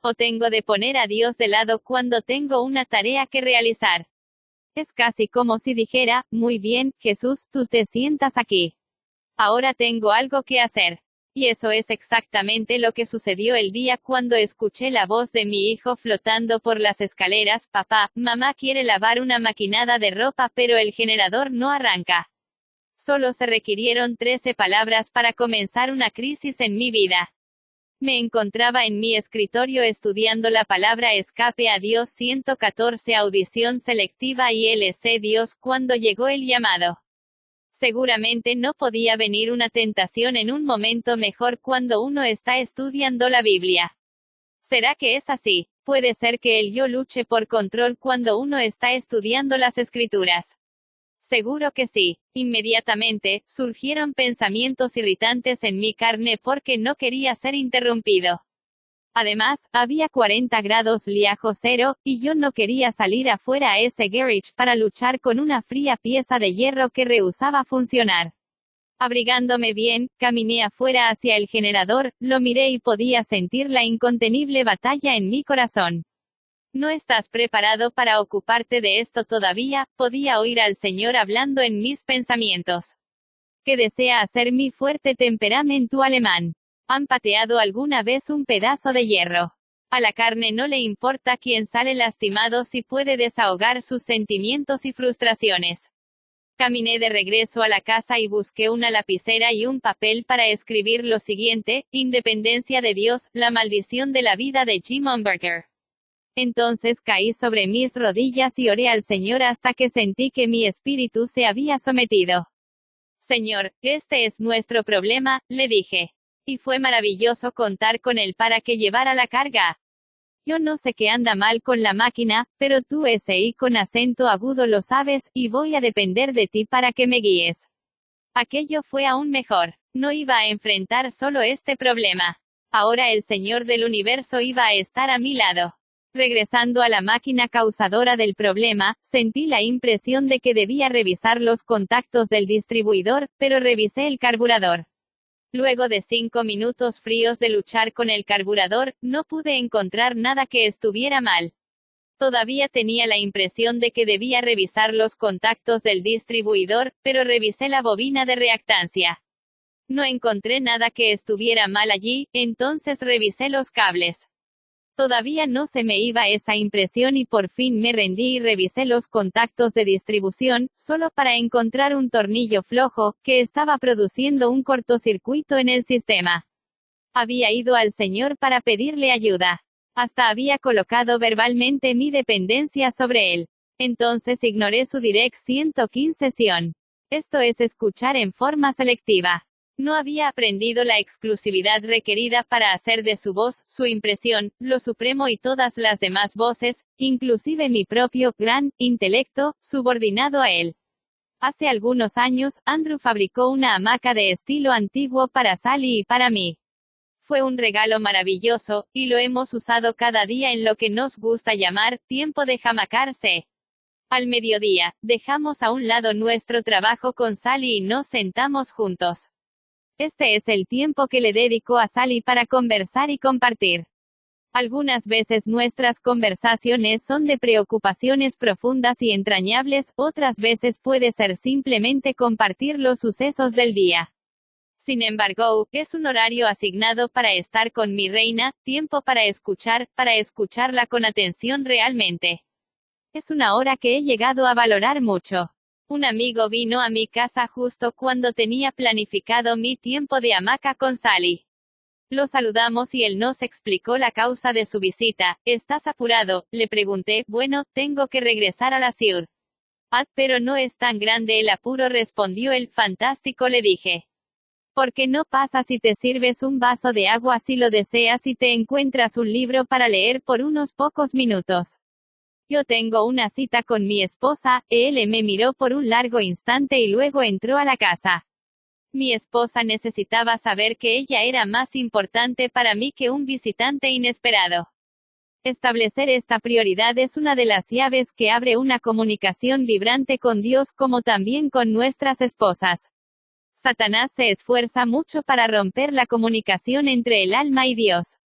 ¿O tengo de poner a Dios de lado cuando tengo una tarea que realizar? Es casi como si dijera, muy bien, Jesús, tú te sientas aquí. Ahora tengo algo que hacer. Y eso es exactamente lo que sucedió el día cuando escuché la voz de mi hijo flotando por las escaleras. Papá, mamá quiere lavar una maquinada de ropa pero el generador no arranca. Solo se requirieron 13 palabras para comenzar una crisis en mi vida. Me encontraba en mi escritorio estudiando la palabra escape a Dios 114 audición selectiva y LC Dios cuando llegó el llamado. Seguramente no podía venir una tentación en un momento mejor cuando uno está estudiando la Biblia. ¿Será que es así? Puede ser que el yo luche por control cuando uno está estudiando las Escrituras. Seguro que sí. Inmediatamente, surgieron pensamientos irritantes en mi carne porque no quería ser interrumpido. Además, había 40 grados bajo cero, y yo no quería salir afuera a ese garage para luchar con una fría pieza de hierro que rehusaba funcionar. Abrigándome bien, caminé afuera hacia el generador, lo miré y podía sentir la incontenible batalla en mi corazón. ¿No estás preparado para ocuparte de esto todavía? Podía oír al Señor hablando en mis pensamientos. ¿Qué desea hacer mi fuerte temperamento alemán? ¿Han pateado alguna vez un pedazo de hierro? A la carne no le importa quién sale lastimado si puede desahogar sus sentimientos y frustraciones. Caminé de regreso a la casa y busqué una lapicera y un papel para escribir lo siguiente: Independencia de Dios, la maldición de la vida de Jim Umberger. Entonces caí sobre mis rodillas y oré al Señor hasta que sentí que mi espíritu se había sometido. Señor, este es nuestro problema, le dije. Y fue maravilloso contar con él para que llevara la carga. Yo no sé qué anda mal con la máquina, pero tú ese y con acento agudo lo sabes, y voy a depender de ti para que me guíes. Aquello fue aún mejor. No iba a enfrentar solo este problema. Ahora el Señor del universo iba a estar a mi lado. Regresando a la máquina causadora del problema, sentí la impresión de que debía revisar los contactos del distribuidor, pero revisé el carburador. Luego de 5 minutos fríos de luchar con el carburador, no pude encontrar nada que estuviera mal. Todavía tenía la impresión de que debía revisar los contactos del distribuidor, pero revisé la bobina de reactancia. No encontré nada que estuviera mal allí, entonces revisé los cables. Todavía no se me iba esa impresión y por fin me rendí y revisé los contactos de distribución, solo para encontrar un tornillo flojo, que estaba produciendo un cortocircuito en el sistema. Había ido al Señor para pedirle ayuda. Hasta había colocado verbalmente mi dependencia sobre él. Entonces ignoré su Direct 115 Sion. Esto es escuchar en forma selectiva. No había aprendido la exclusividad requerida para hacer de su voz, su impresión, lo supremo y todas las demás voces, inclusive mi propio, gran, intelecto, subordinado a él. Hace algunos años, Andrew fabricó una hamaca de estilo antiguo para Sally y para mí. Fue un regalo maravilloso, y lo hemos usado cada día en lo que nos gusta llamar, tiempo de hamacarse. Al mediodía, dejamos a un lado nuestro trabajo con Sally y nos sentamos juntos. Este es el tiempo que le dedico a Sally para conversar y compartir. Algunas veces nuestras conversaciones son de preocupaciones profundas y entrañables, otras veces puede ser simplemente compartir los sucesos del día. Sin embargo, es un horario asignado para estar con mi reina, tiempo para escucharla con atención realmente. Es una hora que he llegado a valorar mucho. Un amigo vino a mi casa justo cuando tenía planificado mi tiempo de hamaca con Sally. Lo saludamos y él nos explicó la causa de su visita. ¿Estás apurado?, le pregunté. Bueno, tengo que regresar a la ciudad. Pero no es tan grande el apuro, respondió él. Fantástico, le dije. ¿Por qué no pasas y te sirves un vaso de agua si lo deseas y te encuentras un libro para leer por unos pocos minutos? Yo tengo una cita con mi esposa. Él me miró por un largo instante y luego entró a la casa. Mi esposa necesitaba saber que ella era más importante para mí que un visitante inesperado. Establecer esta prioridad es una de las llaves que abre una comunicación vibrante con Dios como también con nuestras esposas. Satanás se esfuerza mucho para romper la comunicación entre el alma y Dios.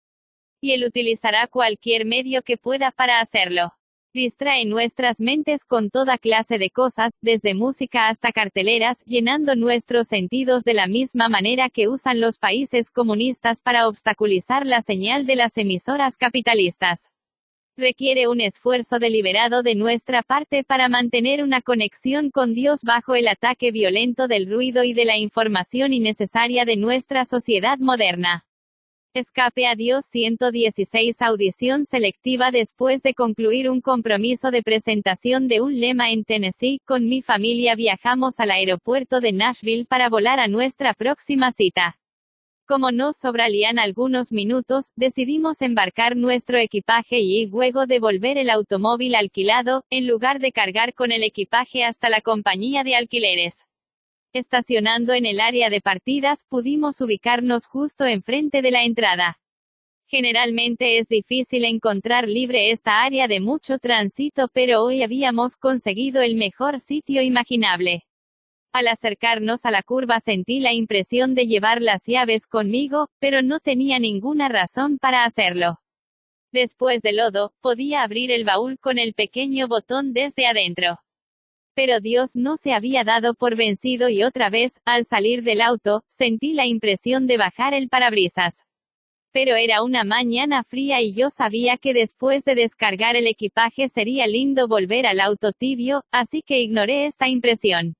Y Él utilizará cualquier medio que pueda para hacerlo. Distrae nuestras mentes con toda clase de cosas, desde música hasta carteleras, llenando nuestros sentidos de la misma manera que usan los países comunistas para obstaculizar la señal de las emisoras capitalistas. Requiere un esfuerzo deliberado de nuestra parte para mantener una conexión con Dios bajo el ataque violento del ruido y de la información innecesaria de nuestra sociedad moderna. Escape a Dios 116 Audición selectiva. Después de concluir un compromiso de presentación de un lema en Tennessee, con mi familia viajamos al aeropuerto de Nashville para volar a nuestra próxima cita. Como nos sobrarían algunos minutos, decidimos embarcar nuestro equipaje y, luego de devolver el automóvil alquilado, en lugar de cargar con el equipaje hasta la compañía de alquileres. Estacionando en el área de partidas, pudimos ubicarnos justo enfrente de la entrada. Generalmente es difícil encontrar libre esta área de mucho tránsito, pero hoy habíamos conseguido el mejor sitio imaginable. Al acercarnos a la curva sentí la impresión de llevar las llaves conmigo, pero no tenía ninguna razón para hacerlo. Después del lodo, podía abrir el baúl con el pequeño botón desde adentro. Pero Dios no se había dado por vencido y otra vez, al salir del auto, sentí la impresión de bajar el parabrisas. Pero era una mañana fría y yo sabía que después de descargar el equipaje sería lindo volver al auto tibio, así que ignoré esta impresión.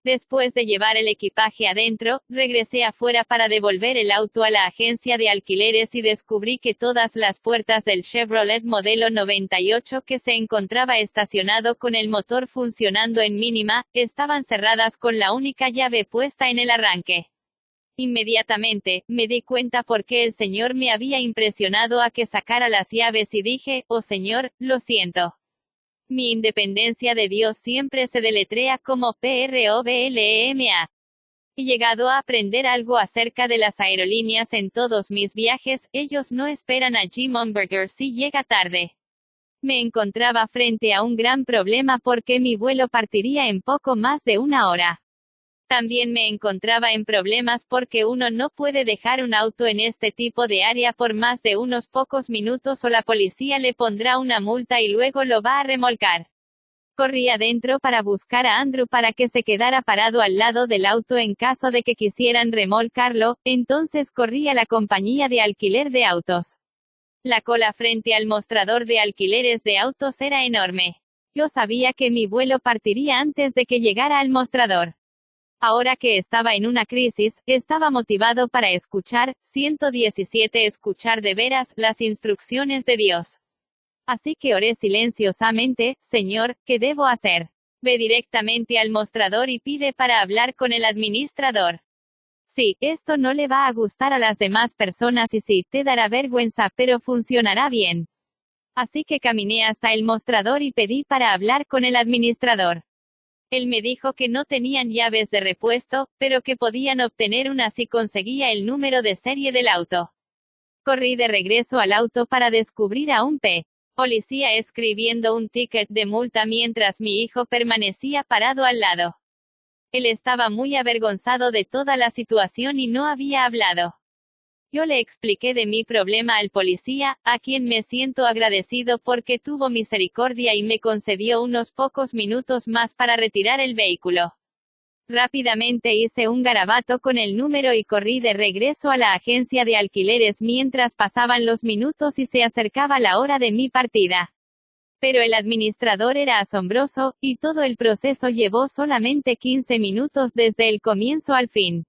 Después de llevar el equipaje adentro, regresé afuera para devolver el auto a la agencia de alquileres y descubrí que todas las puertas del Chevrolet modelo 98 que se encontraba estacionado con el motor funcionando en mínima, estaban cerradas con la única llave puesta en el arranque. Inmediatamente, me di cuenta por qué el Señor me había impresionado a que sacara las llaves y dije, oh Señor, lo siento. Mi independencia de Dios siempre se deletrea como PROBLEMA. He llegado a aprender algo acerca de las aerolíneas en todos mis viajes. Ellos no esperan a Jim Umberger si llega tarde. Me encontraba frente a un gran problema porque mi vuelo partiría en poco más de una hora. También me encontraba en problemas porque uno no puede dejar un auto en este tipo de área por más de unos pocos minutos o la policía le pondrá una multa y luego lo va a remolcar. Corrí adentro para buscar a Andrew para que se quedara parado al lado del auto en caso de que quisieran remolcarlo, entonces corrí a la compañía de alquiler de autos. La cola frente al mostrador de alquileres de autos era enorme. Yo sabía que mi vuelo partiría antes de que llegara al mostrador. Ahora que estaba en una crisis, estaba motivado para escuchar, 117 escuchar de veras, las instrucciones de Dios. Así que oré silenciosamente, Señor, ¿qué debo hacer? Ve directamente al mostrador y pide para hablar con el administrador. Sí, esto no le va a gustar a las demás personas y sí, te dará vergüenza, pero funcionará bien. Así que caminé hasta el mostrador y pedí para hablar con el administrador. Él me dijo que no tenían llaves de repuesto, pero que podían obtener una si conseguía el número de serie del auto. Corrí de regreso al auto para descubrir a un policía escribiendo un ticket de multa mientras mi hijo permanecía parado al lado. Él estaba muy avergonzado de toda la situación y no había hablado. Yo le expliqué de mi problema al policía, a quien me siento agradecido porque tuvo misericordia y me concedió unos pocos minutos más para retirar el vehículo. Rápidamente hice un garabato con el número y corrí de regreso a la agencia de alquileres mientras pasaban los minutos y se acercaba la hora de mi partida. Pero el administrador era asombroso, y todo el proceso llevó solamente 15 minutos desde el comienzo al fin.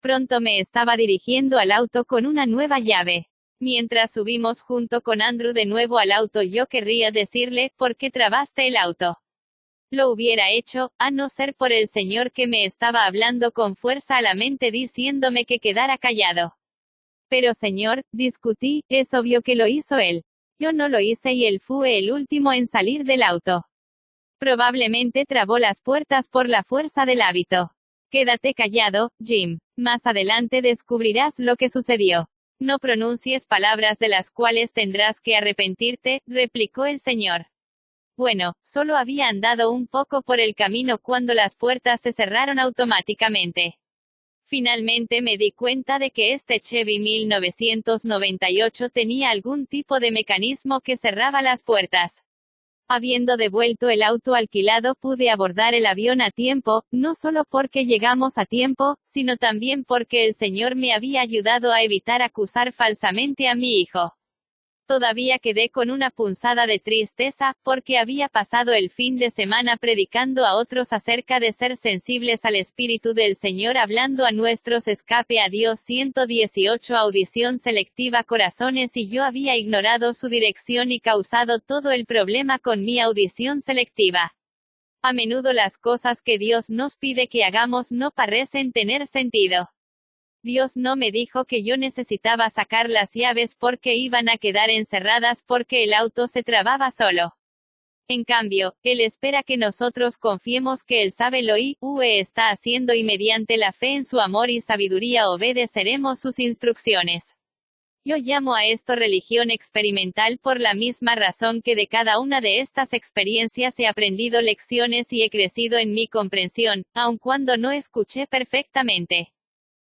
Pronto me estaba dirigiendo al auto con una nueva llave. Mientras subimos junto con Andrew de nuevo al auto, yo querría decirle, ¿por qué trabaste el auto? Lo hubiera hecho, a no ser por el Señor que me estaba hablando con fuerza a la mente diciéndome que quedara callado. Pero Señor, discutí, es obvio que lo hizo él. Yo no lo hice y él fue el último en salir del auto. Probablemente trabó las puertas por la fuerza del hábito. Quédate callado, Jim. Más adelante descubrirás lo que sucedió. No pronuncies palabras de las cuales tendrás que arrepentirte, replicó el Señor. Bueno, solo había andado un poco por el camino cuando las puertas se cerraron automáticamente. Finalmente me di cuenta de que este Chevy 1998 tenía algún tipo de mecanismo que cerraba las puertas. Habiendo devuelto el auto alquilado, pude abordar el avión a tiempo, no solo porque llegamos a tiempo, sino también porque el Señor me había ayudado a evitar acusar falsamente a mi hijo. Todavía quedé con una punzada de tristeza, porque había pasado el fin de semana predicando a otros acerca de ser sensibles al Espíritu del Señor, hablando a nuestros escape a Dios 118 audición selectiva corazones, y yo había ignorado su dirección y causado todo el problema con mi audición selectiva. A menudo las cosas que Dios nos pide que hagamos no parecen tener sentido. Dios no me dijo que yo necesitaba sacar las llaves porque iban a quedar encerradas porque el auto se trababa solo. En cambio, Él espera que nosotros confiemos que Él sabe lo que está haciendo, y mediante la fe en su amor y sabiduría obedeceremos sus instrucciones. Yo llamo a esto religión experimental por la misma razón que de cada una de estas experiencias he aprendido lecciones y he crecido en mi comprensión, aun cuando no escuché perfectamente.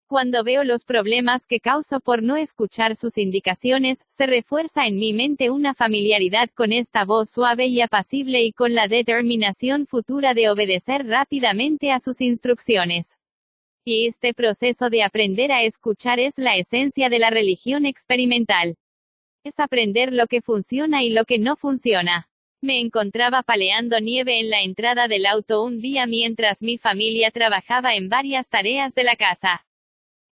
Cuando veo los problemas que causo por no escuchar sus indicaciones, se refuerza en mi mente una familiaridad con esta voz suave y apacible y con la determinación futura de obedecer rápidamente a sus instrucciones. Y este proceso de aprender a escuchar es la esencia de la religión experimental. Es aprender lo que funciona y lo que no funciona. Me encontraba paleando nieve en la entrada del auto un día mientras mi familia trabajaba en varias tareas de la casa.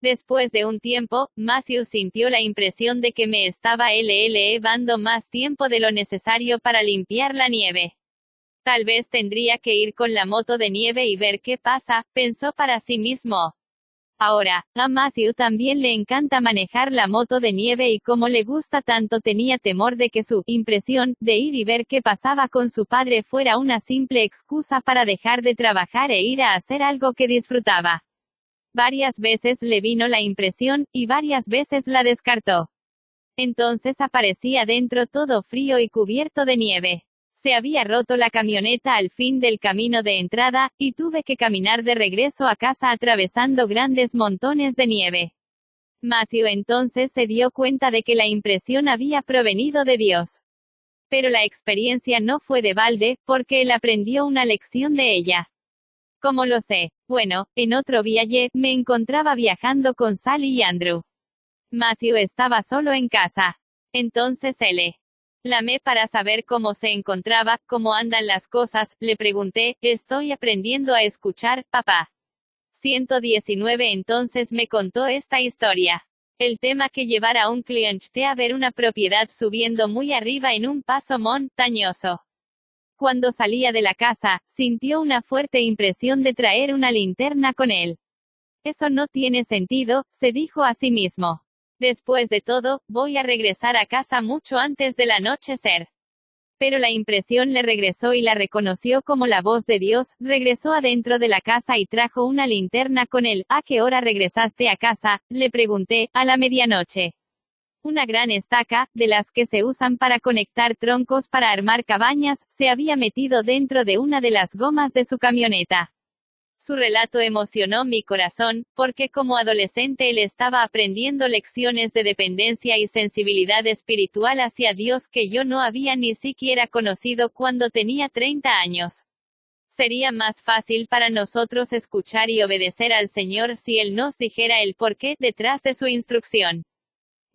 Después de un tiempo, Matthew sintió la impresión de que me estaba llevando más tiempo de lo necesario para limpiar la nieve. Tal vez tendría que ir con la moto de nieve y ver qué pasa, pensó para sí mismo. Ahora, a Matthew también le encanta manejar la moto de nieve, y como le gusta tanto, tenía temor de que su impresión de ir y ver qué pasaba con su padre fuera una simple excusa para dejar de trabajar e ir a hacer algo que disfrutaba. Varias veces le vino la impresión, y varias veces la descartó. Entonces aparecía dentro todo frío y cubierto de nieve. Se había roto la camioneta al fin del camino de entrada, y tuve que caminar de regreso a casa atravesando grandes montones de nieve. Matthew entonces se dio cuenta de que la impresión había provenido de Dios. Pero la experiencia no fue de balde, porque él aprendió una lección de ella. ¿Cómo lo sé? Bueno, en otro viaje, me encontraba viajando con Sally y Andrew. Matthew estaba solo en casa. Entonces le llamé para saber cómo se encontraba, cómo andan las cosas, le pregunté, estoy aprendiendo a escuchar, papá. 119 Entonces me contó esta historia. El tema que llevar a un cliente a ver una propiedad subiendo muy arriba en un paso montañoso. Cuando salía de la casa, sintió una fuerte impresión de traer una linterna con él. Eso no tiene sentido, se dijo a sí mismo. Después de todo, voy a regresar a casa mucho antes del anochecer. Pero la impresión le regresó y la reconoció como la voz de Dios. Regresó adentro de la casa y trajo una linterna con él. ¿A qué hora regresaste a casa?, le pregunté. A la medianoche. Una gran estaca, de las que se usan para conectar troncos para armar cabañas, se había metido dentro de una de las gomas de su camioneta. Su relato emocionó mi corazón, porque como adolescente él estaba aprendiendo lecciones de dependencia y sensibilidad espiritual hacia Dios que yo no había ni siquiera conocido cuando tenía 30 años. Sería más fácil para nosotros escuchar y obedecer al Señor si Él nos dijera el porqué detrás de su instrucción.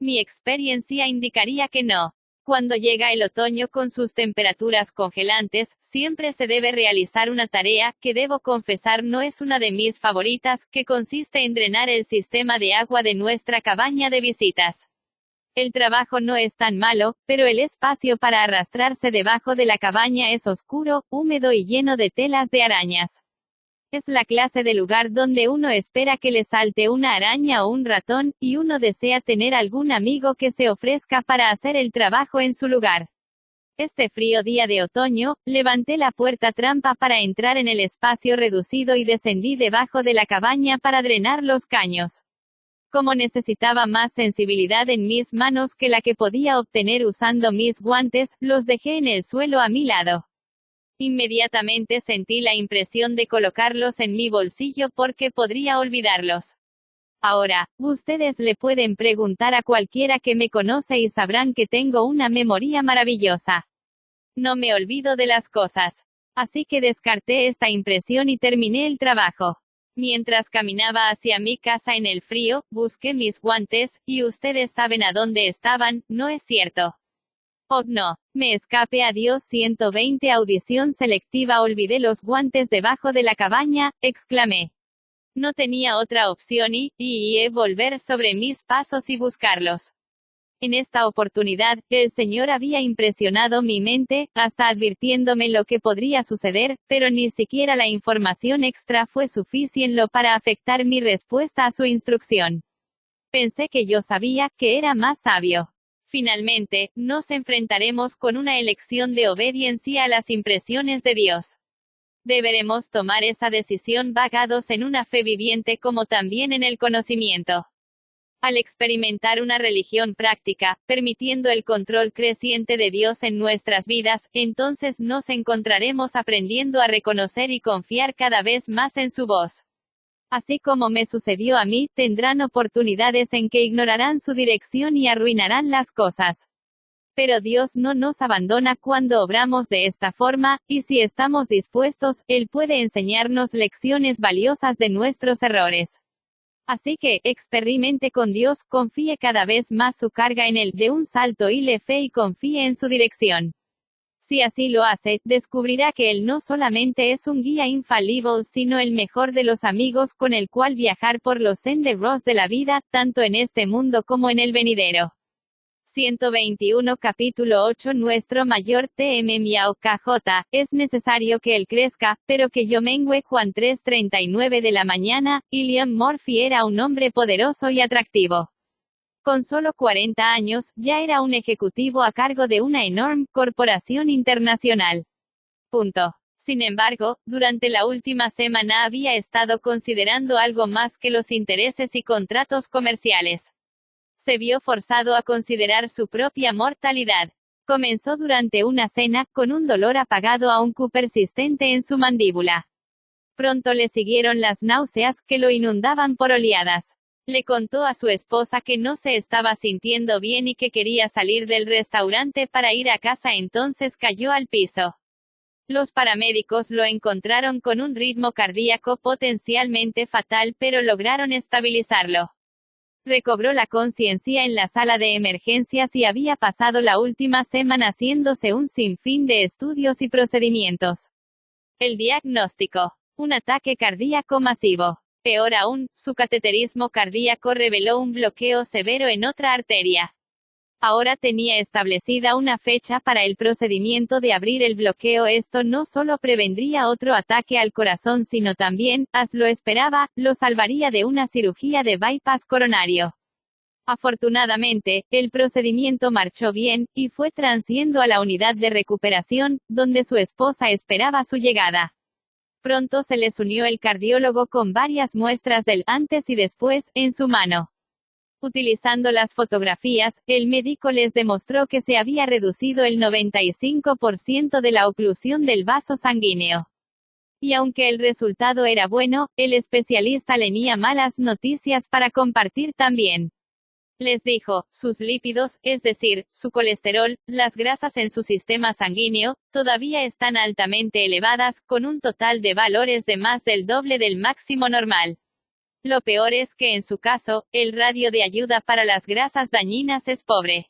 Mi experiencia indicaría que no. Cuando llega el otoño con sus temperaturas congelantes, siempre se debe realizar una tarea, que debo confesar no es una de mis favoritas, que consiste en drenar el sistema de agua de nuestra cabaña de visitas. El trabajo no es tan malo, pero el espacio para arrastrarse debajo de la cabaña es oscuro, húmedo y lleno de telas de arañas. Es la clase de lugar donde uno espera que le salte una araña o un ratón, y uno desea tener algún amigo que se ofrezca para hacer el trabajo en su lugar. Este frío día de otoño, levanté la puerta trampa para entrar en el espacio reducido y descendí debajo de la cabaña para drenar los caños. Como necesitaba más sensibilidad en mis manos que la que podía obtener usando mis guantes, los dejé en el suelo a mi lado. Inmediatamente sentí la impresión de colocarlos en mi bolsillo porque podría olvidarlos. Ahora, ustedes le pueden preguntar a cualquiera que me conoce y sabrán que tengo una memoria maravillosa. No me olvido de las cosas. Así que descarté esta impresión y terminé el trabajo. Mientras caminaba hacia mi casa en el frío, busqué mis guantes, y ustedes saben a dónde estaban, ¿no es cierto? Oh no, me escapé a Dios 120 audición selectiva. Olvidé los guantes debajo de la cabaña, exclamé. No tenía otra opción y volver sobre mis pasos y buscarlos. En esta oportunidad, el Señor había impresionado mi mente, hasta advirtiéndome lo que podría suceder, pero ni siquiera la información extra fue suficiente para afectar mi respuesta a su instrucción. Pensé que yo sabía, que era más sabio. Finalmente, nos enfrentaremos con una elección de obediencia a las impresiones de Dios. Deberemos tomar esa decisión bagados en una fe viviente como también en el conocimiento. Al experimentar una religión práctica, permitiendo el control creciente de Dios en nuestras vidas, entonces nos encontraremos aprendiendo a reconocer y confiar cada vez más en su voz. Así como me sucedió a mí, tendrán oportunidades en que ignorarán su dirección y arruinarán las cosas. Pero Dios no nos abandona cuando obramos de esta forma, y si estamos dispuestos, Él puede enseñarnos lecciones valiosas de nuestros errores. Así que, experimente con Dios, confíe cada vez más su carga en Él, de un salto y le fe y confíe en su dirección. Si así lo hace, descubrirá que Él no solamente es un guía infalible, sino el mejor de los amigos con el cual viajar por los senderos de la vida, tanto en este mundo como en el venidero. 121 Capítulo 8 Nuestro mayor TM KJ, es necesario que Él crezca, pero que yo mengüe. Juan 3:39 de la mañana. William Murphy era un hombre poderoso y atractivo. Con solo 40 años, ya era un ejecutivo a cargo de una enorme corporación internacional. Sin embargo, durante la última semana había estado considerando algo más que los intereses y contratos comerciales. Se vio forzado a considerar su propia mortalidad. Comenzó durante una cena, con un dolor apagado aún persistente en su mandíbula. Pronto le siguieron las náuseas, que lo inundaban por oleadas. Le contó a su esposa que no se estaba sintiendo bien y que quería salir del restaurante para ir a casa, entonces cayó al piso. Los paramédicos lo encontraron con un ritmo cardíaco potencialmente fatal, pero lograron estabilizarlo. Recobró la conciencia en la sala de emergencias y había pasado la última semana haciéndose un sinfín de estudios y procedimientos. El diagnóstico: un ataque cardíaco masivo. Peor aún, su cateterismo cardíaco reveló un bloqueo severo en otra arteria. Ahora tenía establecida una fecha para el procedimiento de abrir el bloqueo. Esto no solo prevendría otro ataque al corazón, sino también, lo esperaba, lo salvaría de una cirugía de bypass coronario. Afortunadamente, el procedimiento marchó bien, y fue transferido a la unidad de recuperación, donde su esposa esperaba su llegada. Pronto se les unió el cardiólogo con varias muestras del antes y después en su mano. Utilizando las fotografías, el médico les demostró que se había reducido el 95% de la oclusión del vaso sanguíneo. Y aunque el resultado era bueno, el especialista tenía malas noticias para compartir también. Les dijo, sus lípidos, es decir, su colesterol, las grasas en su sistema sanguíneo, todavía están altamente elevadas, con un total de valores de más del doble del máximo normal. Lo peor es que en su caso, el radio de ayuda para las grasas dañinas es pobre.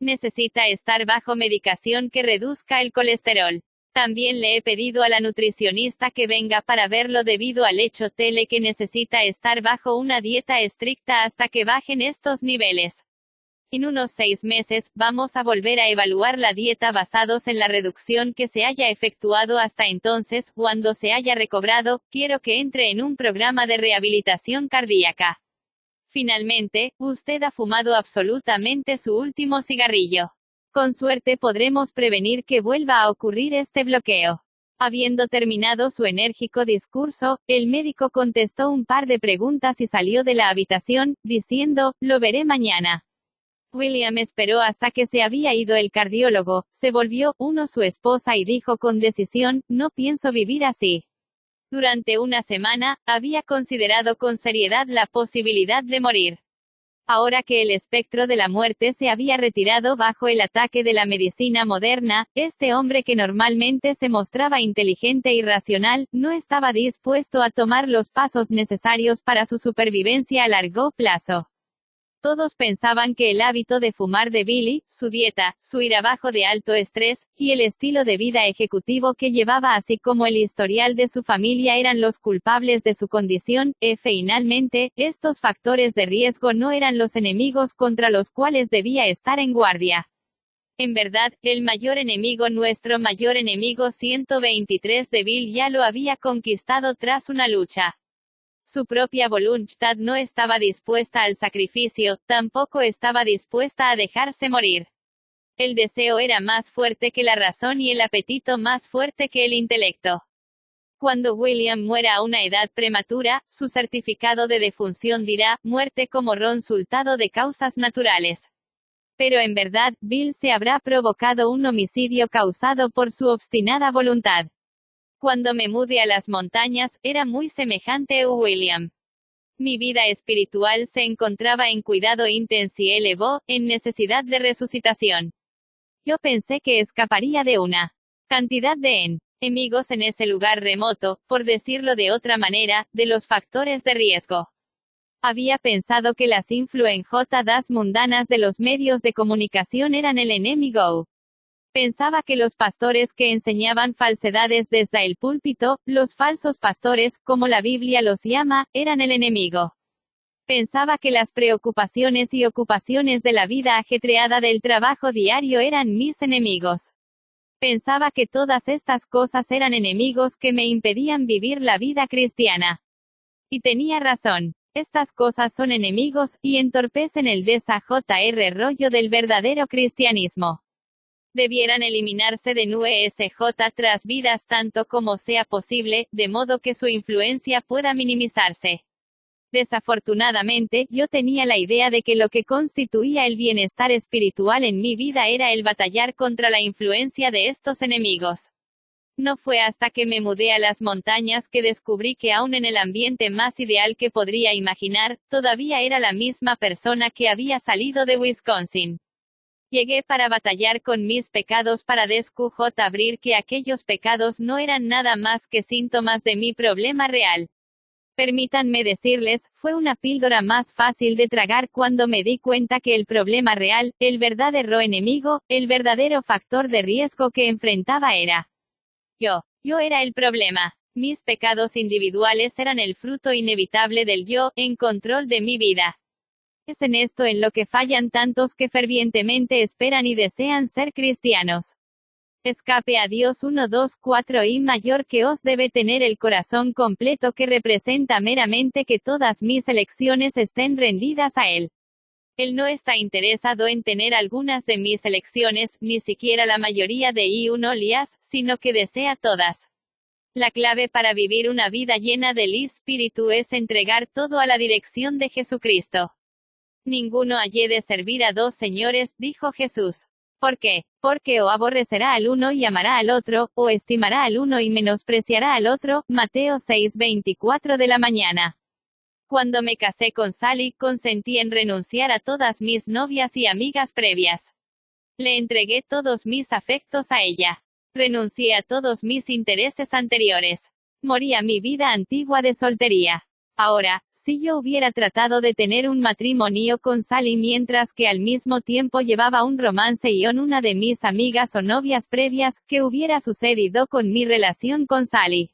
Necesita estar bajo medicación que reduzca el colesterol. También le he pedido a la nutricionista que venga para verlo debido al hecho de que necesita estar bajo una dieta estricta hasta que bajen estos niveles. En unos 6 meses, vamos a volver a evaluar la dieta basados en la reducción que se haya efectuado hasta entonces. Cuando se haya recobrado, quiero que entre en un programa de rehabilitación cardíaca. Finalmente, usted ha fumado absolutamente su último cigarrillo. Con suerte podremos prevenir que vuelva a ocurrir este bloqueo. Habiendo terminado su enérgico discurso, el médico contestó un par de preguntas y salió de la habitación, diciendo, lo veré mañana. William esperó hasta que se había ido el cardiólogo, se volvió su esposa y dijo con decisión, no pienso vivir así. Durante una semana, había considerado con seriedad la posibilidad de morir. Ahora que el espectro de la muerte se había retirado bajo el ataque de la medicina moderna, este hombre que normalmente se mostraba inteligente y racional, no estaba dispuesto a tomar los pasos necesarios para su supervivencia a largo plazo. Todos pensaban que el hábito de fumar de Billy, su dieta, su ir abajo de alto estrés, y el estilo de vida ejecutivo que llevaba así como el historial de su familia eran los culpables de su condición. Finalmente, estos factores de riesgo no eran los enemigos contra los cuales debía estar en guardia. En verdad, el mayor enemigo, nuestro mayor enemigo 123 de Bill ya lo había conquistado tras una lucha. Su propia voluntad no estaba dispuesta al sacrificio, tampoco estaba dispuesta a dejarse morir. El deseo era más fuerte que la razón y el apetito más fuerte que el intelecto. Cuando William muera a una edad prematura, su certificado de defunción dirá, muerte como resultado de causas naturales. Pero en verdad, Bill se habrá provocado un homicidio causado por su obstinada voluntad. Cuando me mudé a las montañas, era muy semejante a William. Mi vida espiritual se encontraba en cuidado intenso y elevó, en necesidad de resucitación. Yo pensé que escaparía de una cantidad de enemigos en ese lugar remoto, por decirlo de otra manera, de los factores de riesgo. Había pensado que las influencias mundanas de los medios de comunicación eran el enemigo. Pensaba que los pastores que enseñaban falsedades desde el púlpito, los falsos pastores, como la Biblia los llama, eran el enemigo. Pensaba que las preocupaciones y ocupaciones de la vida ajetreada del trabajo diario eran mis enemigos. Pensaba que todas estas cosas eran enemigos que me impedían vivir la vida cristiana. Y tenía razón. Estas cosas son enemigos, y entorpecen el desarrollo del verdadero cristianismo. Debieran eliminarse de nuesj tras vidas tanto como sea posible, de modo que su influencia pueda minimizarse. Desafortunadamente, yo tenía la idea de que lo que constituía el bienestar espiritual en mi vida era el batallar contra la influencia de estos enemigos. No fue hasta que me mudé a las montañas que descubrí que aún en el ambiente más ideal que podría imaginar, todavía era la misma persona que había salido de Wisconsin. Llegué para batallar con mis pecados para descubrir que aquellos pecados no eran nada más que síntomas de mi problema real. Permítanme decirles, fue una píldora más fácil de tragar cuando me di cuenta que el problema real, el verdadero enemigo, el verdadero factor de riesgo que enfrentaba era yo. Yo era el problema. Mis pecados individuales eran el fruto inevitable del yo, en control de mi vida. Es en esto en lo que fallan tantos que fervientemente esperan y desean ser cristianos. Escape a Dios 1, 2, 4 y mayor que os debe tener el corazón completo que representa meramente que todas mis elecciones estén rendidas a Él. Él no está interesado en tener algunas de mis elecciones, ni siquiera la mayoría de lías, sino que desea todas. La clave para vivir una vida llena del Espíritu es entregar todo a la dirección de Jesucristo. Ninguno hallé de servir a dos señores, dijo Jesús. ¿Por qué? Porque o aborrecerá al uno y amará al otro, o estimará al uno y menospreciará al otro. Mateo 6:24 de la mañana. Cuando me casé con Sally, consentí en renunciar a todas mis novias y amigas previas. Le entregué todos mis afectos a ella. Renuncié a todos mis intereses anteriores. Morí a mi vida antigua de soltería. Ahora, si yo hubiera tratado de tener un matrimonio con Sally mientras que al mismo tiempo llevaba un romance con una de mis amigas o novias previas, ¿qué hubiera sucedido con mi relación con Sally?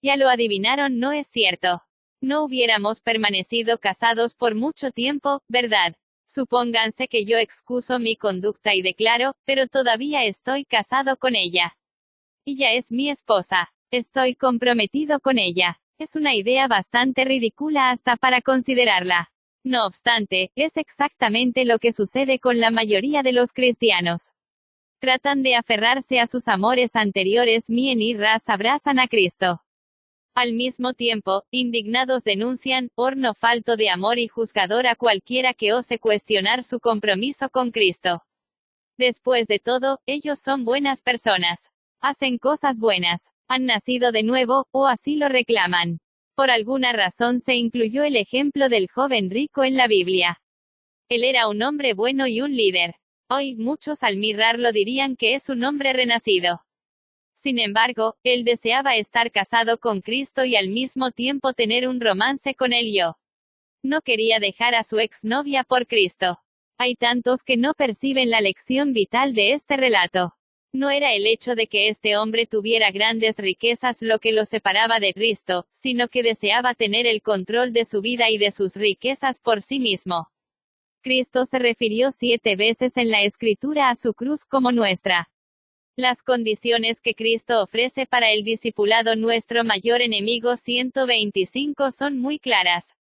Ya lo adivinaron, no es cierto. No hubiéramos permanecido casados por mucho tiempo, ¿verdad? Supónganse que yo excuso mi conducta y declaro, pero todavía estoy casado con ella. Ella es mi esposa. Estoy comprometido con ella. Es una idea bastante ridícula hasta para considerarla. No obstante, es exactamente lo que sucede con la mayoría de los cristianos. Tratan de aferrarse a sus amores anteriores mientras abrazan a Cristo. Al mismo tiempo, indignados denuncian, horno falto de amor y juzgador a cualquiera que ose cuestionar su compromiso con Cristo. Después de todo, ellos son buenas personas. Hacen cosas buenas. Han nacido de nuevo, o así lo reclaman. Por alguna razón se incluyó el ejemplo del joven rico en la Biblia. Él era un hombre bueno y un líder. Hoy, muchos al mirarlo dirían que es un hombre renacido. Sin embargo, él deseaba estar casado con Cristo y al mismo tiempo tener un romance con él. No quería dejar a su exnovia por Cristo. Hay tantos que no perciben la lección vital de este relato. No era el hecho de que este hombre tuviera grandes riquezas lo que lo separaba de Cristo, sino que deseaba tener el control de su vida y de sus riquezas por sí mismo. Cristo se refirió 7 veces en la Escritura a su cruz como nuestra. Las condiciones que Cristo ofrece para el discipulado nuestro mayor enemigo 125 son muy claras.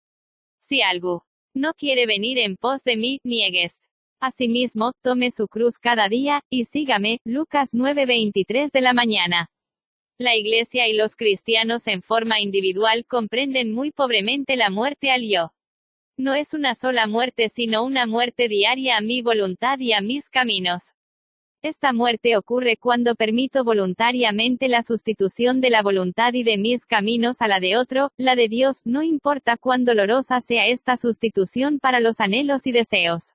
Si algo no quiere venir en pos de mí, niegues. Asimismo, tome su cruz cada día, y sígame. Lucas 9:23 de la mañana. La Iglesia y los cristianos en forma individual comprenden muy pobremente la muerte al yo. No es una sola muerte sino una muerte diaria a mi voluntad y a mis caminos. Esta muerte ocurre cuando permito voluntariamente la sustitución de la voluntad y de mis caminos a la de otro, la de Dios, no importa cuán dolorosa sea esta sustitución para los anhelos y deseos.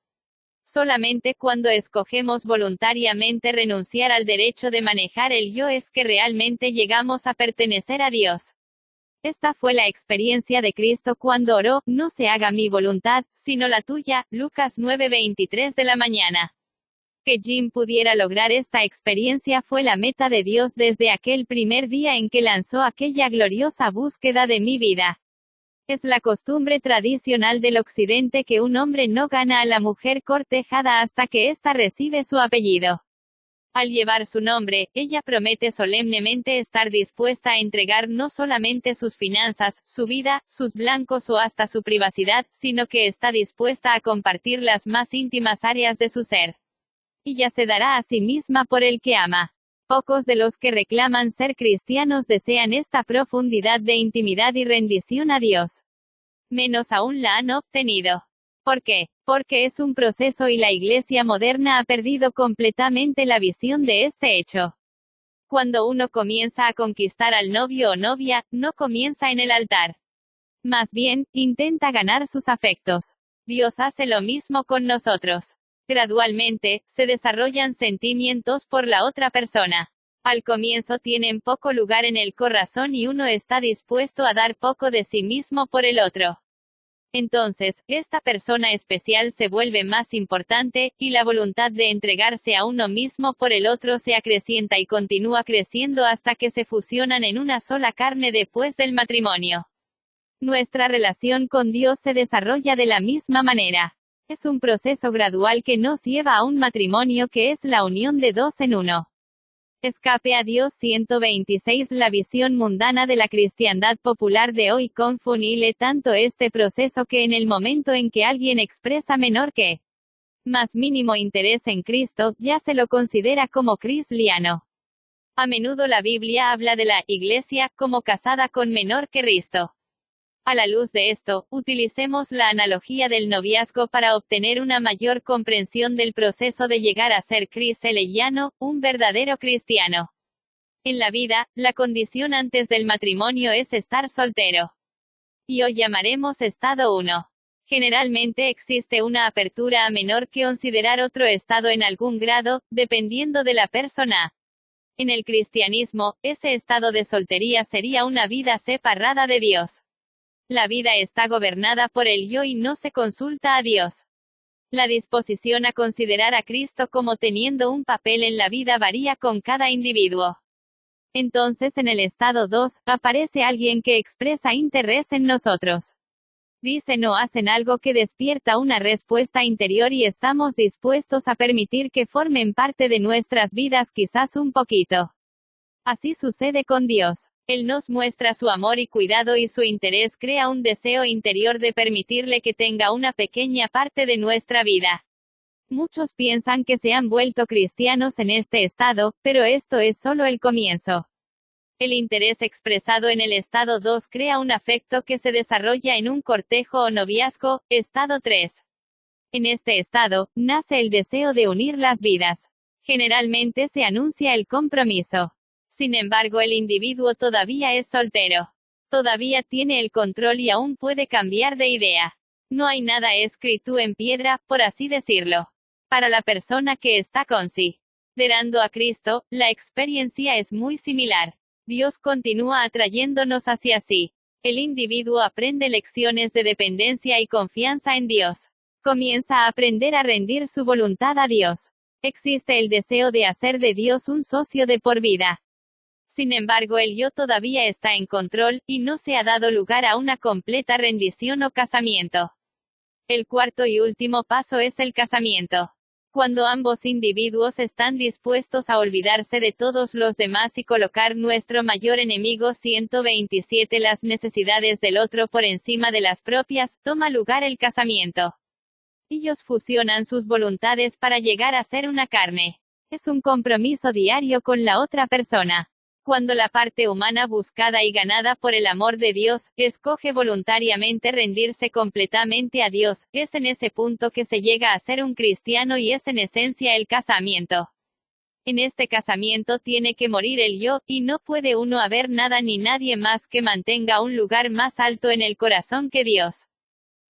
Solamente cuando escogemos voluntariamente renunciar al derecho de manejar el yo es que realmente llegamos a pertenecer a Dios. Esta fue la experiencia de Cristo cuando oró, no se haga mi voluntad, sino la tuya, Lucas 9:23 de la mañana. Que Jim pudiera lograr esta experiencia fue la meta de Dios desde aquel primer día en que lanzó aquella gloriosa búsqueda de mi vida. Es la costumbre tradicional del occidente que un hombre no gana a la mujer cortejada hasta que ésta recibe su apellido. Al llevar su nombre, ella promete solemnemente estar dispuesta a entregar no solamente sus finanzas, su vida, sus blancos o hasta su privacidad, sino que está dispuesta a compartir las más íntimas áreas de su ser. Ella se dará a sí misma por el que ama. Pocos de los que reclaman ser cristianos desean esta profundidad de intimidad y rendición a Dios. Menos aún la han obtenido. ¿Por qué? Porque es un proceso y la Iglesia moderna ha perdido completamente la visión de este hecho. Cuando uno comienza a conquistar al novio o novia, no comienza en el altar. Más bien, intenta ganar sus afectos. Dios hace lo mismo con nosotros. Gradualmente, se desarrollan sentimientos por la otra persona. Al comienzo tienen poco lugar en el corazón y uno está dispuesto a dar poco de sí mismo por el otro. Entonces, esta persona especial se vuelve más importante, y la voluntad de entregarse a uno mismo por el otro se acrecienta y continúa creciendo hasta que se fusionan en una sola carne después del matrimonio. Nuestra relación con Dios se desarrolla de la misma manera. Es un proceso gradual que nos lleva a un matrimonio que es la unión de dos en uno. Escape a Dios 126. La visión mundana de la cristiandad popular de hoy confunde tanto este proceso que en el momento en que alguien expresa menor que más mínimo interés en Cristo, ya se lo considera como cristiano. A menudo la Biblia habla de la Iglesia como casada con menor que Cristo. A la luz de esto, utilicemos la analogía del noviazgo para obtener una mayor comprensión del proceso de llegar a ser cristiano, un verdadero cristiano. En la vida, la condición antes del matrimonio es estar soltero. Y hoy llamaremos estado 1. Generalmente existe una apertura a menor que considerar otro estado en algún grado, dependiendo de la persona. En el cristianismo, ese estado de soltería sería una vida separada de Dios. La vida está gobernada por el yo y no se consulta a Dios. La disposición a considerar a Cristo como teniendo un papel en la vida varía con cada individuo. Entonces en el estado 2, aparece alguien que expresa interés en nosotros. Dicen o hacen algo que despierta una respuesta interior y estamos dispuestos a permitir que formen parte de nuestras vidas quizás un poquito. Así sucede con Dios. Él nos muestra su amor y cuidado y su interés crea un deseo interior de permitirle que tenga una pequeña parte de nuestra vida. Muchos piensan que se han vuelto cristianos en este estado, pero esto es solo el comienzo. El interés expresado en el estado 2 crea un afecto que se desarrolla en un cortejo o noviazgo, estado 3. En este estado, nace el deseo de unir las vidas. Generalmente se anuncia el compromiso. Sin embargo, el individuo todavía es soltero. Todavía tiene el control y aún puede cambiar de idea. No hay nada escrito en piedra, por así decirlo. Para la persona que está considerando a Cristo, la experiencia es muy similar. Dios continúa atrayéndonos hacia sí. El individuo aprende lecciones de dependencia y confianza en Dios. Comienza a aprender a rendir su voluntad a Dios. Existe el deseo de hacer de Dios un socio de por vida. Sin embargo, el yo todavía está en control, y no se ha dado lugar a una completa rendición o casamiento. El cuarto y último paso es el casamiento. Cuando ambos individuos están dispuestos a olvidarse de todos los demás y colocar nuestro mayor enemigo 127 las necesidades del otro por encima de las propias, toma lugar el casamiento. Ellos fusionan sus voluntades para llegar a ser una carne. Es un compromiso diario con la otra persona. Cuando la parte humana buscada y ganada por el amor de Dios, escoge voluntariamente rendirse completamente a Dios, es en ese punto que se llega a ser un cristiano y es en esencia el casamiento. En este casamiento tiene que morir el yo, y no puede uno haber nada ni nadie más que mantenga un lugar más alto en el corazón que Dios.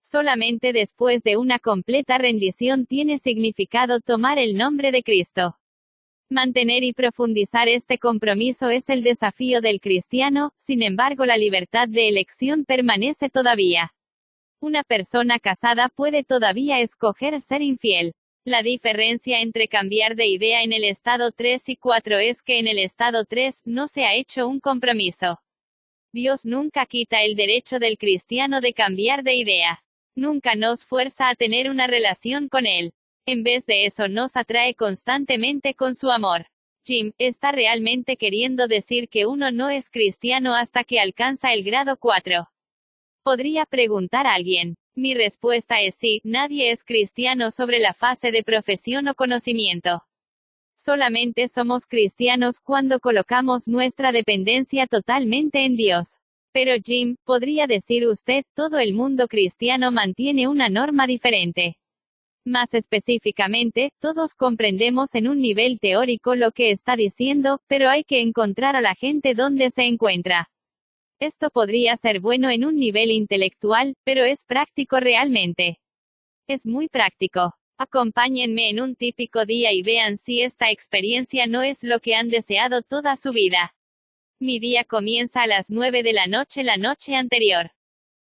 Solamente después de una completa rendición tiene significado tomar el nombre de Cristo. Mantener y profundizar este compromiso es el desafío del cristiano, sin embargo la libertad de elección permanece todavía. Una persona casada puede todavía escoger ser infiel. La diferencia entre cambiar de idea en el estado 3 y 4 es que en el estado 3 no se ha hecho un compromiso. Dios nunca quita el derecho del cristiano de cambiar de idea. Nunca nos fuerza a tener una relación con Él. En vez de eso nos atrae constantemente con su amor. Jim, ¿está realmente queriendo decir que uno no es cristiano hasta que alcanza el grado 4? Podría preguntar alguien. Mi respuesta es sí, nadie es cristiano sobre la fase de profesión o conocimiento. Solamente somos cristianos cuando colocamos nuestra dependencia totalmente en Dios. Pero Jim, ¿podría decir usted, todo el mundo cristiano mantiene una norma diferente? Más específicamente, todos comprendemos en un nivel teórico lo que está diciendo, pero hay que encontrar a la gente donde se encuentra. Esto podría ser bueno en un nivel intelectual, pero ¿es práctico realmente? Es muy práctico. Acompáñenme en un típico día y vean si esta experiencia no es lo que han deseado toda su vida. Mi día comienza a las 9 de la noche anterior.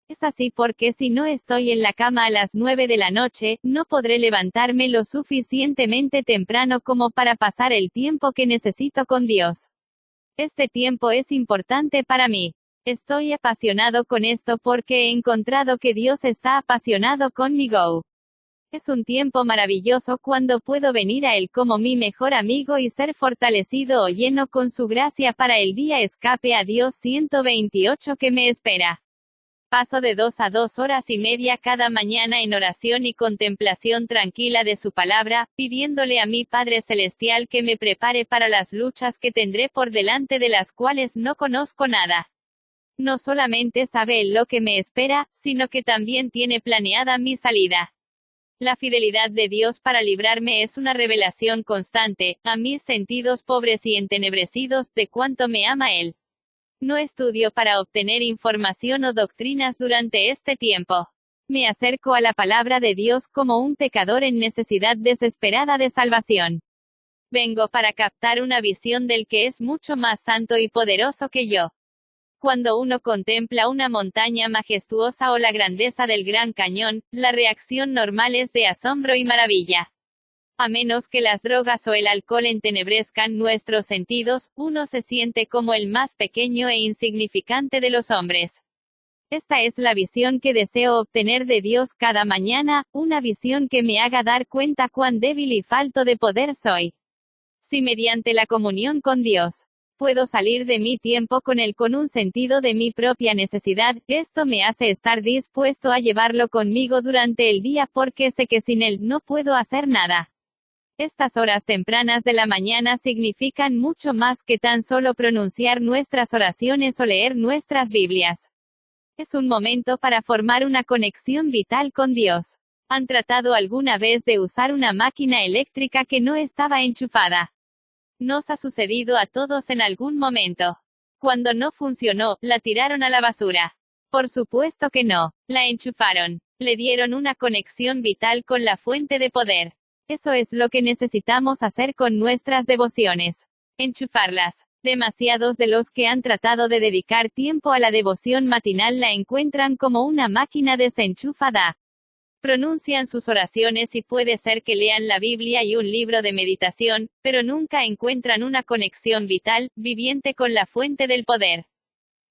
Es así porque si no estoy en la cama a las 9 de la noche, no podré levantarme lo suficientemente temprano como para pasar el tiempo que necesito con Dios. Este tiempo es importante para mí. Estoy apasionado con esto porque he encontrado que Dios está apasionado conmigo. Es un tiempo maravilloso cuando puedo venir a Él como mi mejor amigo y ser fortalecido o lleno con su gracia para el día escape a Dios 128 que me espera. Paso de 2 a 2 horas y media cada mañana en oración y contemplación tranquila de su palabra, pidiéndole a mi Padre Celestial que me prepare para las luchas que tendré por delante de las cuales no conozco nada. No solamente sabe Él lo que me espera, sino que también tiene planeada mi salida. La fidelidad de Dios para librarme es una revelación constante, a mis sentidos pobres y entenebrecidos, de cuánto me ama Él. No estudio para obtener información o doctrinas durante este tiempo. Me acerco a la palabra de Dios como un pecador en necesidad desesperada de salvación. Vengo para captar una visión del que es mucho más santo y poderoso que yo. Cuando uno contempla una montaña majestuosa o la grandeza del Gran Cañón, la reacción normal es de asombro y maravilla. A menos que las drogas o el alcohol entenebrezcan nuestros sentidos, uno se siente como el más pequeño e insignificante de los hombres. Esta es la visión que deseo obtener de Dios cada mañana, una visión que me haga dar cuenta cuán débil y falto de poder soy. Si mediante la comunión con Dios puedo salir de mi tiempo con Él con un sentido de mi propia necesidad, esto me hace estar dispuesto a llevarlo conmigo durante el día porque sé que sin Él no puedo hacer nada. Estas horas tempranas de la mañana significan mucho más que tan solo pronunciar nuestras oraciones o leer nuestras Biblias. Es un momento para formar una conexión vital con Dios. ¿Han tratado alguna vez de usar una máquina eléctrica que no estaba enchufada? Nos ha sucedido a todos en algún momento. Cuando no funcionó, la tiraron a la basura. Por supuesto que no. La enchufaron. Le dieron una conexión vital con la fuente de poder. Eso es lo que necesitamos hacer con nuestras devociones. Enchufarlas. Demasiados de los que han tratado de dedicar tiempo a la devoción matinal la encuentran como una máquina desenchufada. Pronuncian sus oraciones y puede ser que lean la Biblia y un libro de meditación, pero nunca encuentran una conexión vital, viviente con la fuente del poder.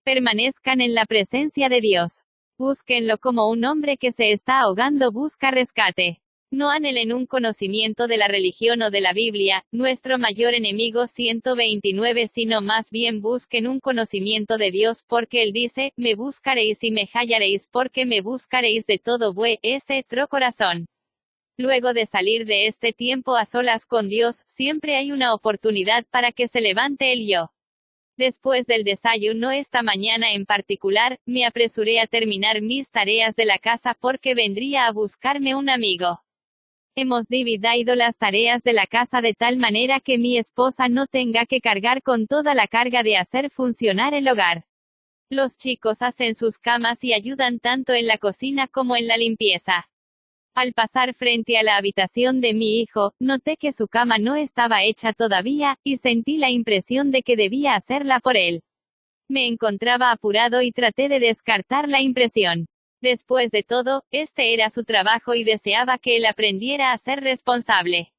Permanezcan en la presencia de Dios. Búsquenlo como un hombre que se está ahogando busca rescate. No anhelen un conocimiento de la religión o de la Biblia, nuestro mayor enemigo 129, sino más bien busquen un conocimiento de Dios, porque Él dice, me buscaréis y me hallaréis porque me buscaréis de todo vuestro corazón. Luego de salir de este tiempo a solas con Dios, siempre hay una oportunidad para que se levante el yo. Después del desayuno esta mañana en particular, me apresuré a terminar mis tareas de la casa porque vendría a buscarme un amigo. Hemos dividido las tareas de la casa de tal manera que mi esposa no tenga que cargar con toda la carga de hacer funcionar el hogar. Los chicos hacen sus camas y ayudan tanto en la cocina como en la limpieza. Al pasar frente a la habitación de mi hijo, noté que su cama no estaba hecha todavía, y sentí la impresión de que debía hacerla por él. Me encontraba apurado y traté de descartar la impresión. Después de todo, este era su trabajo y deseaba que él aprendiera a ser responsable.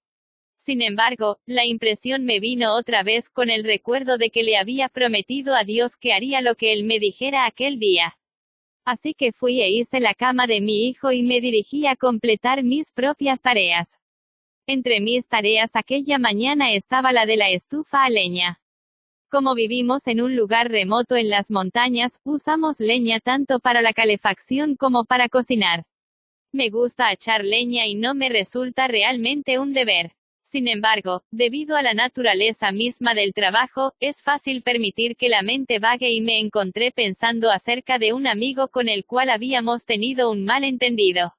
Sin embargo, la impresión me vino otra vez con el recuerdo de que le había prometido a Dios que haría lo que él me dijera aquel día. Así que fui e hice la cama de mi hijo y me dirigí a completar mis propias tareas. Entre mis tareas aquella mañana estaba la de la estufa a leña. Como vivimos en un lugar remoto en las montañas, usamos leña tanto para la calefacción como para cocinar. Me gusta echar leña y no me resulta realmente un deber. Sin embargo, debido a la naturaleza misma del trabajo, es fácil permitir que la mente vague y me encontré pensando acerca de un amigo con el cual habíamos tenido un malentendido.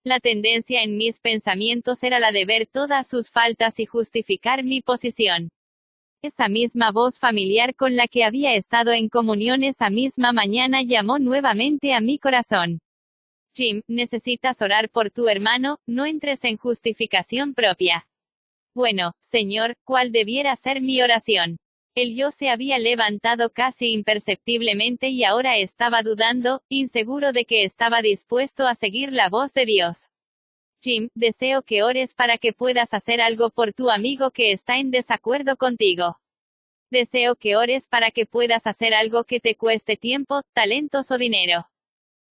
La tendencia en mis pensamientos era la de ver todas sus faltas y justificar mi posición. Esa misma voz familiar con la que había estado en comunión esa misma mañana llamó nuevamente a mi corazón. Jim, necesitas orar por tu hermano, no entres en justificación propia. Bueno, Señor, ¿cuál debiera ser mi oración? El yo se había levantado casi imperceptiblemente y ahora estaba dudando, inseguro de que estaba dispuesto a seguir la voz de Dios. Jim, deseo que ores para que puedas hacer algo por tu amigo que está en desacuerdo contigo. Deseo que ores para que puedas hacer algo que te cueste tiempo, talentos o dinero.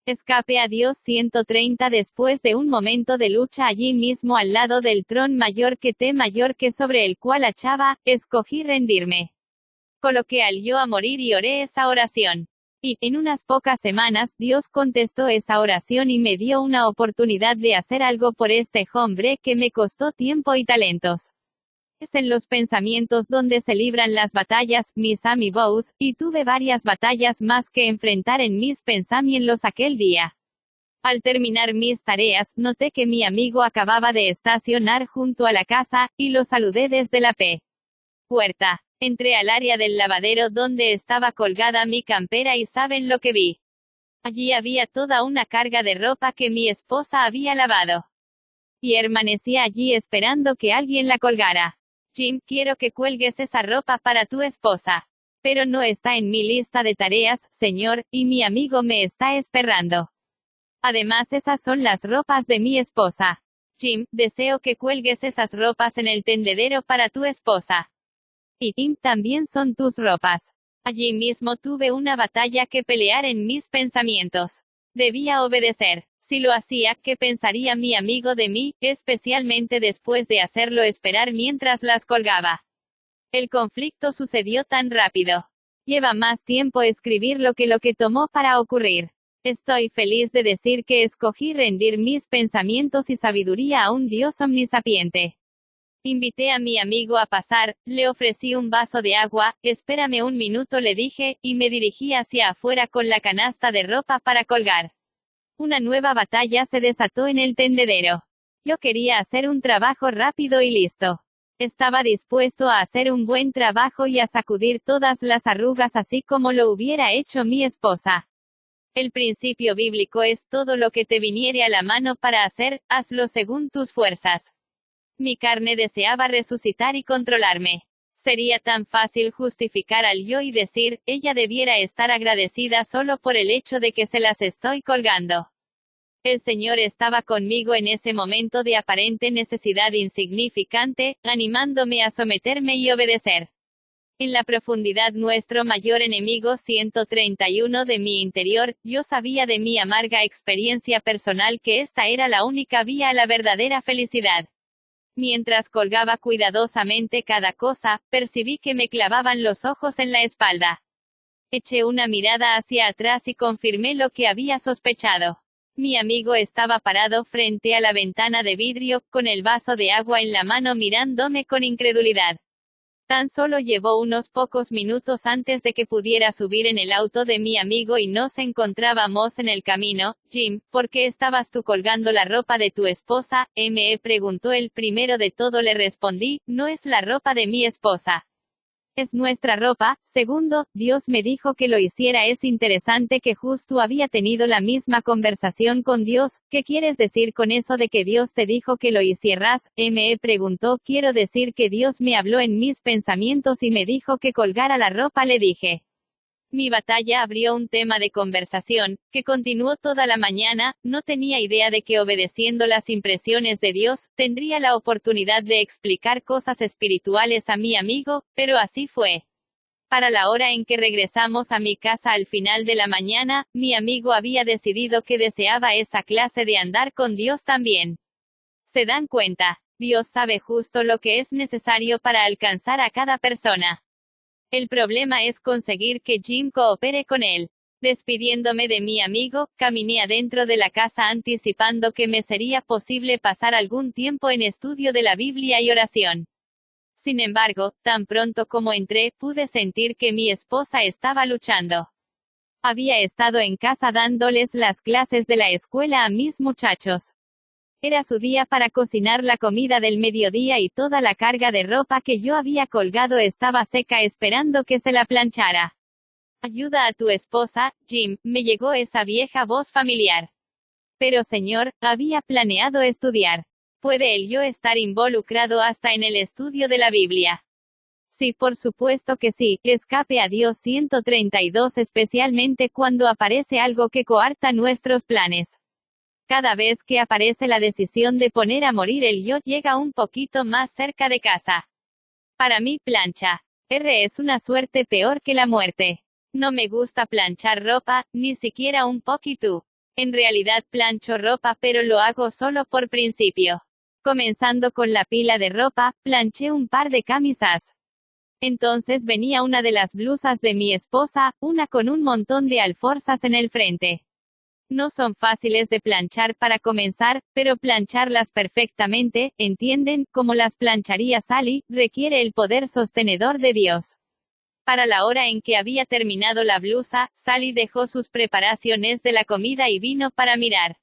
Escape a Dios 130 después de un momento de lucha allí mismo al lado del tron mayor que sobre el cual achaba, escogí rendirme. Coloqué al yo a morir y oré esa oración. Y, en unas pocas semanas, Dios contestó esa oración y me dio una oportunidad de hacer algo por este hombre que me costó tiempo y talentos. Es en los pensamientos donde se libran las batallas, mis amigos, y tuve varias batallas más que enfrentar en mis pensamientos aquel día. Al terminar mis tareas, noté que mi amigo acababa de estacionar junto a la casa, y lo saludé desde la puerta. Entré al área del lavadero donde estaba colgada mi campera y ¿saben lo que vi? Allí había toda una carga de ropa que mi esposa había lavado. Y permanecí allí esperando que alguien la colgara. Jim, quiero que cuelgues esa ropa para tu esposa. Pero no está en mi lista de tareas, señor, y mi amigo me está esperando. Además, esas son las ropas de mi esposa. Jim, deseo que cuelgues esas ropas en el tendedero para tu esposa. Y también son tus ropas. Allí mismo tuve una batalla que pelear en mis pensamientos. Debía obedecer. Si lo hacía, ¿qué pensaría mi amigo de mí, especialmente después de hacerlo esperar mientras las colgaba? El conflicto sucedió tan rápido. Lleva más tiempo escribir lo que tomó para ocurrir. Estoy feliz de decir que escogí rendir mis pensamientos y sabiduría a un Dios omnisapiente. Invité a mi amigo a pasar, le ofrecí un vaso de agua, espérame un minuto le dije, y me dirigí hacia afuera con la canasta de ropa para colgar. Una nueva batalla se desató en el tendedero. Yo quería hacer un trabajo rápido y listo. Estaba dispuesto a hacer un buen trabajo y a sacudir todas las arrugas así como lo hubiera hecho mi esposa. El principio bíblico es: todo lo que te viniere a la mano para hacer, hazlo según tus fuerzas. Mi carne deseaba resucitar y controlarme. Sería tan fácil justificar al yo y decir, ella debiera estar agradecida solo por el hecho de que se las estoy colgando. El Señor estaba conmigo en ese momento de aparente necesidad insignificante, animándome a someterme y obedecer. En la profundidad nuestro mayor enemigo 131 de mi interior, yo sabía de mi amarga experiencia personal que esta era la única vía a la verdadera felicidad. Mientras colgaba cuidadosamente cada cosa, percibí que me clavaban los ojos en la espalda. Eché una mirada hacia atrás y confirmé lo que había sospechado. Mi amigo estaba parado frente a la ventana de vidrio, con el vaso de agua en la mano mirándome con incredulidad. Tan solo llevó unos pocos minutos antes de que pudiera subir en el auto de mi amigo y nos encontrábamos en el camino. Jim, ¿por qué estabas tú colgando la ropa de tu esposa? Me preguntó él. Primero de todo le respondí, no es la ropa de mi esposa. Es nuestra ropa. Segundo, Dios me dijo que lo hiciera. Es interesante que justo había tenido la misma conversación con Dios. ¿Qué quieres decir con eso de que Dios te dijo que lo hicieras? Me preguntó. Quiero decir que Dios me habló en mis pensamientos y me dijo que colgara la ropa. Le dije. Mi batalla abrió un tema de conversación, que continuó toda la mañana. No tenía idea de que obedeciendo las impresiones de Dios, tendría la oportunidad de explicar cosas espirituales a mi amigo, pero así fue. Para la hora en que regresamos a mi casa al final de la mañana, mi amigo había decidido que deseaba esa clase de andar con Dios también. ¿Se dan cuenta? Dios sabe justo lo que es necesario para alcanzar a cada persona. El problema es conseguir que Jim coopere con él. Despidiéndome de mi amigo, caminé adentro de la casa anticipando que me sería posible pasar algún tiempo en estudio de la Biblia y oración. Sin embargo, tan pronto como entré, pude sentir que mi esposa estaba luchando. Había estado en casa dándoles las clases de la escuela a mis muchachos. Era su día para cocinar la comida del mediodía y toda la carga de ropa que yo había colgado estaba seca esperando que se la planchara. Ayuda a tu esposa, Jim, me llegó esa vieja voz familiar. Pero señor, había planeado estudiar. ¿Puede el yo estar involucrado hasta en el estudio de la Biblia? Sí, por supuesto que sí. Escape a Dios 132, especialmente cuando aparece algo que coarta nuestros planes. Cada vez que aparece la decisión de poner a morir el yo, llega un poquito más cerca de casa. Para mí, plancha. Es una suerte peor que la muerte. No me gusta planchar ropa, ni siquiera un poquito. En realidad plancho ropa, pero lo hago solo por principio. Comenzando con la pila de ropa, planché un par de camisas. Entonces venía una de las blusas de mi esposa, una con un montón de alforzas en el frente. No son fáciles de planchar para comenzar, pero plancharlas perfectamente, ¿entienden? Como las plancharía Sally, requiere el poder sostenedor de Dios. Para la hora en que había terminado la blusa, Sally dejó sus preparaciones de la comida y vino para mirar.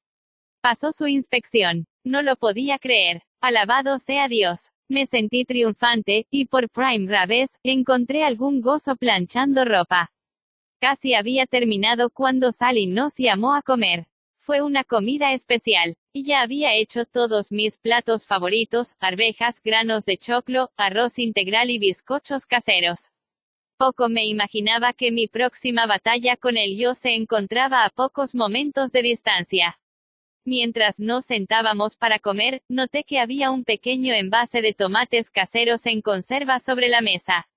Pasó su inspección. No lo podía creer. Alabado sea Dios. Me sentí triunfante, y por primera vez, encontré algún gozo planchando ropa. Casi había terminado cuando Sally nos llamó a comer. Fue una comida especial. Ella había hecho todos mis platos favoritos: arvejas, granos de choclo, arroz integral y bizcochos caseros. Poco me imaginaba que mi próxima batalla con el yo se encontraba a pocos momentos de distancia. Mientras nos sentábamos para comer, noté que había un pequeño envase de tomates caseros en conserva sobre la mesa.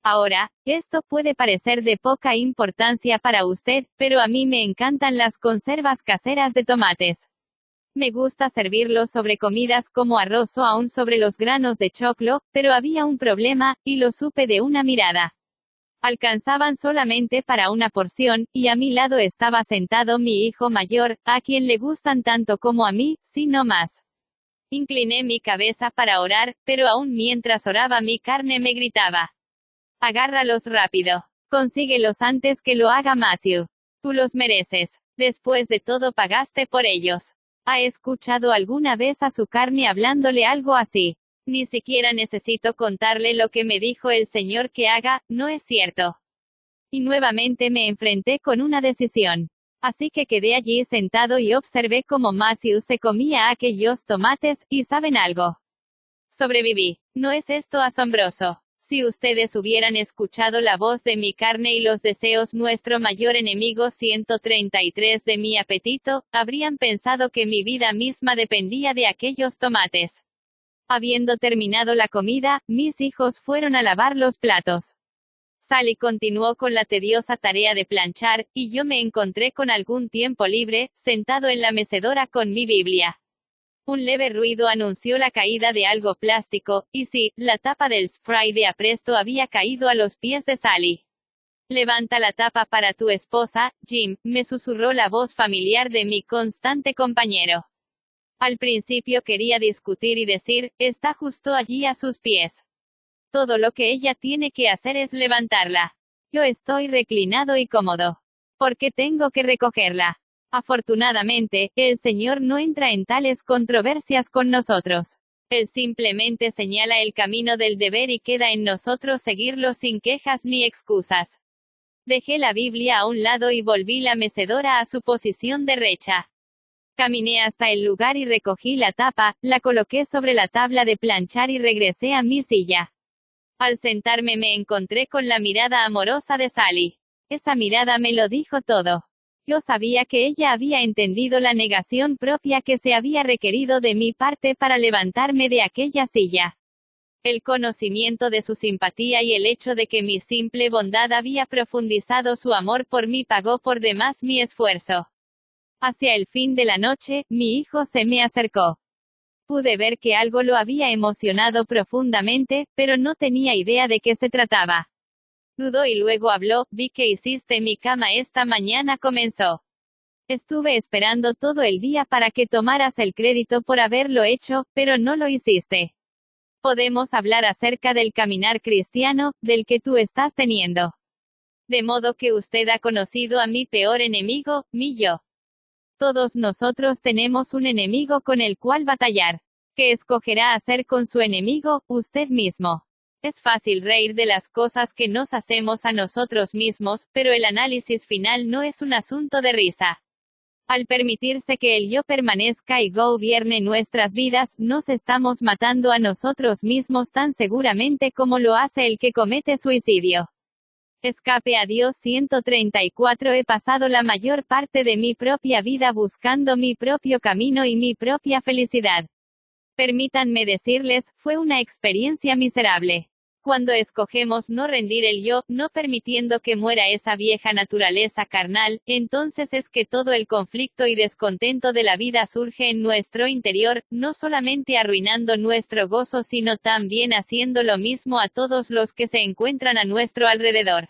Ahora, esto puede parecer de poca importancia para usted, pero a mí me encantan las conservas caseras de tomates. Me gusta servirlos sobre comidas como arroz o aún sobre los granos de choclo, pero había un problema, y lo supe de una mirada. Alcanzaban solamente para una porción, y a mi lado estaba sentado mi hijo mayor, a quien le gustan tanto como a mí, si no más. Incliné mi cabeza para orar, pero aún mientras oraba mi carne me gritaba: agárralos rápido. Consíguelos antes que lo haga Matthew. Tú los mereces. Después de todo pagaste por ellos. ¿Ha escuchado alguna vez a su carne hablándole algo así? Ni siquiera necesito contarle lo que me dijo el Señor que haga, ¿no es cierto? Y nuevamente me enfrenté con una decisión. Así que quedé allí sentado y observé cómo Matthew se comía aquellos tomates, y ¿saben algo? Sobreviví. ¿No es esto asombroso? Si ustedes hubieran escuchado la voz de mi carne y los deseos, nuestro mayor enemigo 133 de mi apetito, habrían pensado que mi vida misma dependía de aquellos tomates. Habiendo terminado la comida, mis hijos fueron a lavar los platos. Sally continuó con la tediosa tarea de planchar, y yo me encontré con algún tiempo libre, sentado en la mecedora con mi Biblia. Un leve ruido anunció la caída de algo plástico, y sí, la tapa del spray de apresto había caído a los pies de Sally. Levanta la tapa para tu esposa, Jim, me susurró la voz familiar de mi constante compañero. Al principio quería discutir y decir, está justo allí a sus pies. Todo lo que ella tiene que hacer es levantarla. Yo estoy reclinado y cómodo. ¿Por qué tengo que recogerla? Afortunadamente, el Señor no entra en tales controversias con nosotros. Él simplemente señala el camino del deber y queda en nosotros seguirlo sin quejas ni excusas. Dejé la Biblia a un lado y volví la mecedora a su posición derecha. Caminé hasta el lugar y recogí la tapa, la coloqué sobre la tabla de planchar y regresé a mi silla. Al sentarme me encontré con la mirada amorosa de Sally. Esa mirada me lo dijo todo. Yo sabía que ella había entendido la negación propia que se había requerido de mi parte para levantarme de aquella silla. El conocimiento de su simpatía y el hecho de que mi simple bondad había profundizado su amor por mí pagó por demás mi esfuerzo. Hacia el fin de la noche, mi hijo se me acercó. Pude ver que algo lo había emocionado profundamente, pero no tenía idea de qué se trataba. Dudó y luego habló, vi que hiciste mi cama esta mañana, comenzó. Estuve esperando todo el día para que tomaras el crédito por haberlo hecho, pero no lo hiciste. Podemos hablar acerca del caminar cristiano, del que tú estás teniendo. De modo que usted ha conocido a mi peor enemigo, mi yo. Todos nosotros tenemos un enemigo con el cual batallar. ¿Qué escogerá hacer con su enemigo? Usted mismo. Es fácil reír de las cosas que nos hacemos a nosotros mismos, pero el análisis final no es un asunto de risa. Al permitirse que el yo permanezca y gobierne nuestras vidas, nos estamos matando a nosotros mismos tan seguramente como lo hace el que comete suicidio. Escape a Dios 134. He pasado la mayor parte de mi propia vida buscando mi propio camino y mi propia felicidad. Permítanme decirles, fue una experiencia miserable. Cuando escogemos no rendir el yo, no permitiendo que muera esa vieja naturaleza carnal, entonces es que todo el conflicto y descontento de la vida surge en nuestro interior, no solamente arruinando nuestro gozo sino también haciendo lo mismo a todos los que se encuentran a nuestro alrededor.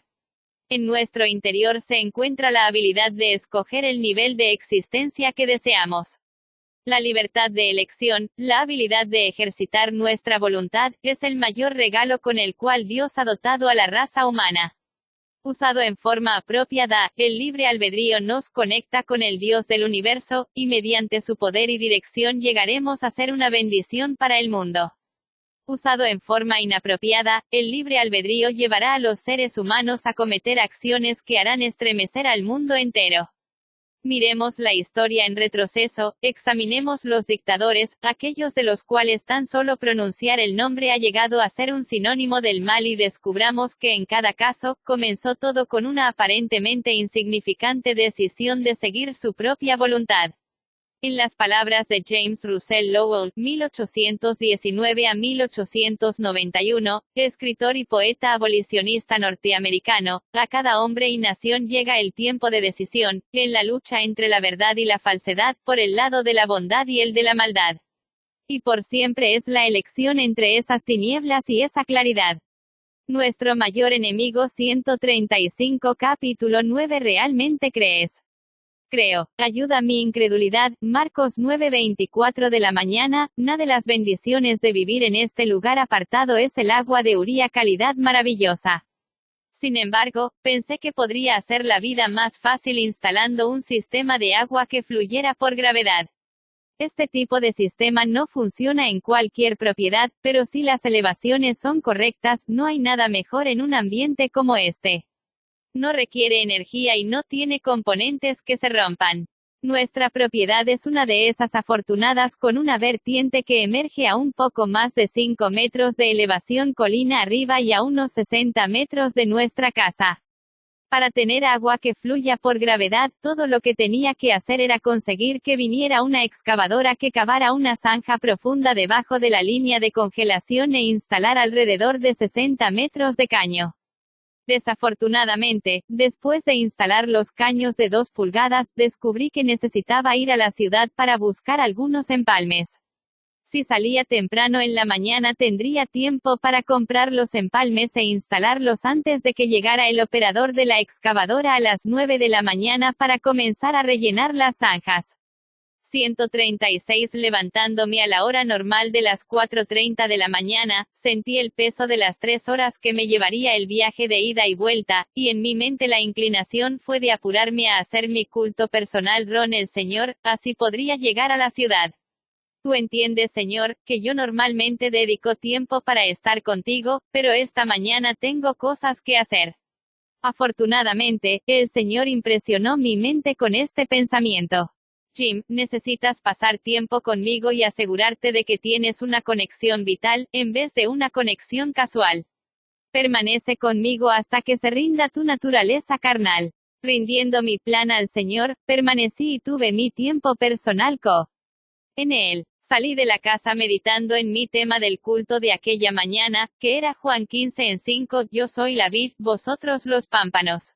En nuestro interior se encuentra la habilidad de escoger el nivel de existencia que deseamos. La libertad de elección, la habilidad de ejercitar nuestra voluntad, es el mayor regalo con el cual Dios ha dotado a la raza humana. Usado en forma apropiada, el libre albedrío nos conecta con el Dios del universo, y mediante su poder y dirección llegaremos a ser una bendición para el mundo. Usado en forma inapropiada, el libre albedrío llevará a los seres humanos a cometer acciones que harán estremecer al mundo entero. Miremos la historia en retroceso, examinemos los dictadores, aquellos de los cuales tan solo pronunciar el nombre ha llegado a ser un sinónimo del mal y descubramos que en cada caso, comenzó todo con una aparentemente insignificante decisión de seguir su propia voluntad. En las palabras de James Russell Lowell, 1819 a 1891, escritor y poeta abolicionista norteamericano, a cada hombre y nación llega el tiempo de decisión, en la lucha entre la verdad y la falsedad, por el lado de la bondad y el de la maldad. Y por siempre es la elección entre esas tinieblas y esa claridad. Nuestro mayor enemigo 135 capítulo 9 ¿Realmente crees? Creo, ayuda mi incredulidad. Marcos 9:24 de la mañana, una de las bendiciones de vivir en este lugar apartado es el agua de Uría, calidad maravillosa. Sin embargo, pensé que podría hacer la vida más fácil instalando un sistema de agua que fluyera por gravedad. Este tipo de sistema no funciona en cualquier propiedad, pero si las elevaciones son correctas, no hay nada mejor en un ambiente como este. No requiere energía y no tiene componentes que se rompan. Nuestra propiedad es una de esas afortunadas con una vertiente que emerge a un poco más de 5 metros de elevación colina arriba y a unos 60 metros de nuestra casa. Para tener agua que fluya por gravedad, todo lo que tenía que hacer era conseguir que viniera una excavadora que cavara una zanja profunda debajo de la línea de congelación e instalar alrededor de 60 metros de caño. Desafortunadamente, después de instalar los caños de 2 pulgadas, descubrí que necesitaba ir a la ciudad para buscar algunos empalmes. Si salía temprano en la mañana tendría tiempo para comprar los empalmes e instalarlos antes de que llegara el operador de la excavadora a las 9 de la mañana para comenzar a rellenar las zanjas. 136 Levantándome a la hora normal de las 4:30 de la mañana, sentí el peso de las 3 horas que me llevaría el viaje de ida y vuelta, y en mi mente la inclinación fue de apurarme a hacer mi culto personal Ron el Señor, así podría llegar a la ciudad. Tú entiendes, Señor, que yo normalmente dedico tiempo para estar contigo, pero esta mañana tengo cosas que hacer. Afortunadamente, el Señor impresionó mi mente con este pensamiento. Jim, necesitas pasar tiempo conmigo y asegurarte de que tienes una conexión vital, en vez de una conexión casual. Permanece conmigo hasta que se rinda tu naturaleza carnal. Rindiendo mi plan al Señor, permanecí y tuve mi tiempo personal en Él. Salí de la casa meditando en mi tema del culto de aquella mañana, que era Juan 15:5, yo soy la vid, vosotros los pámpanos.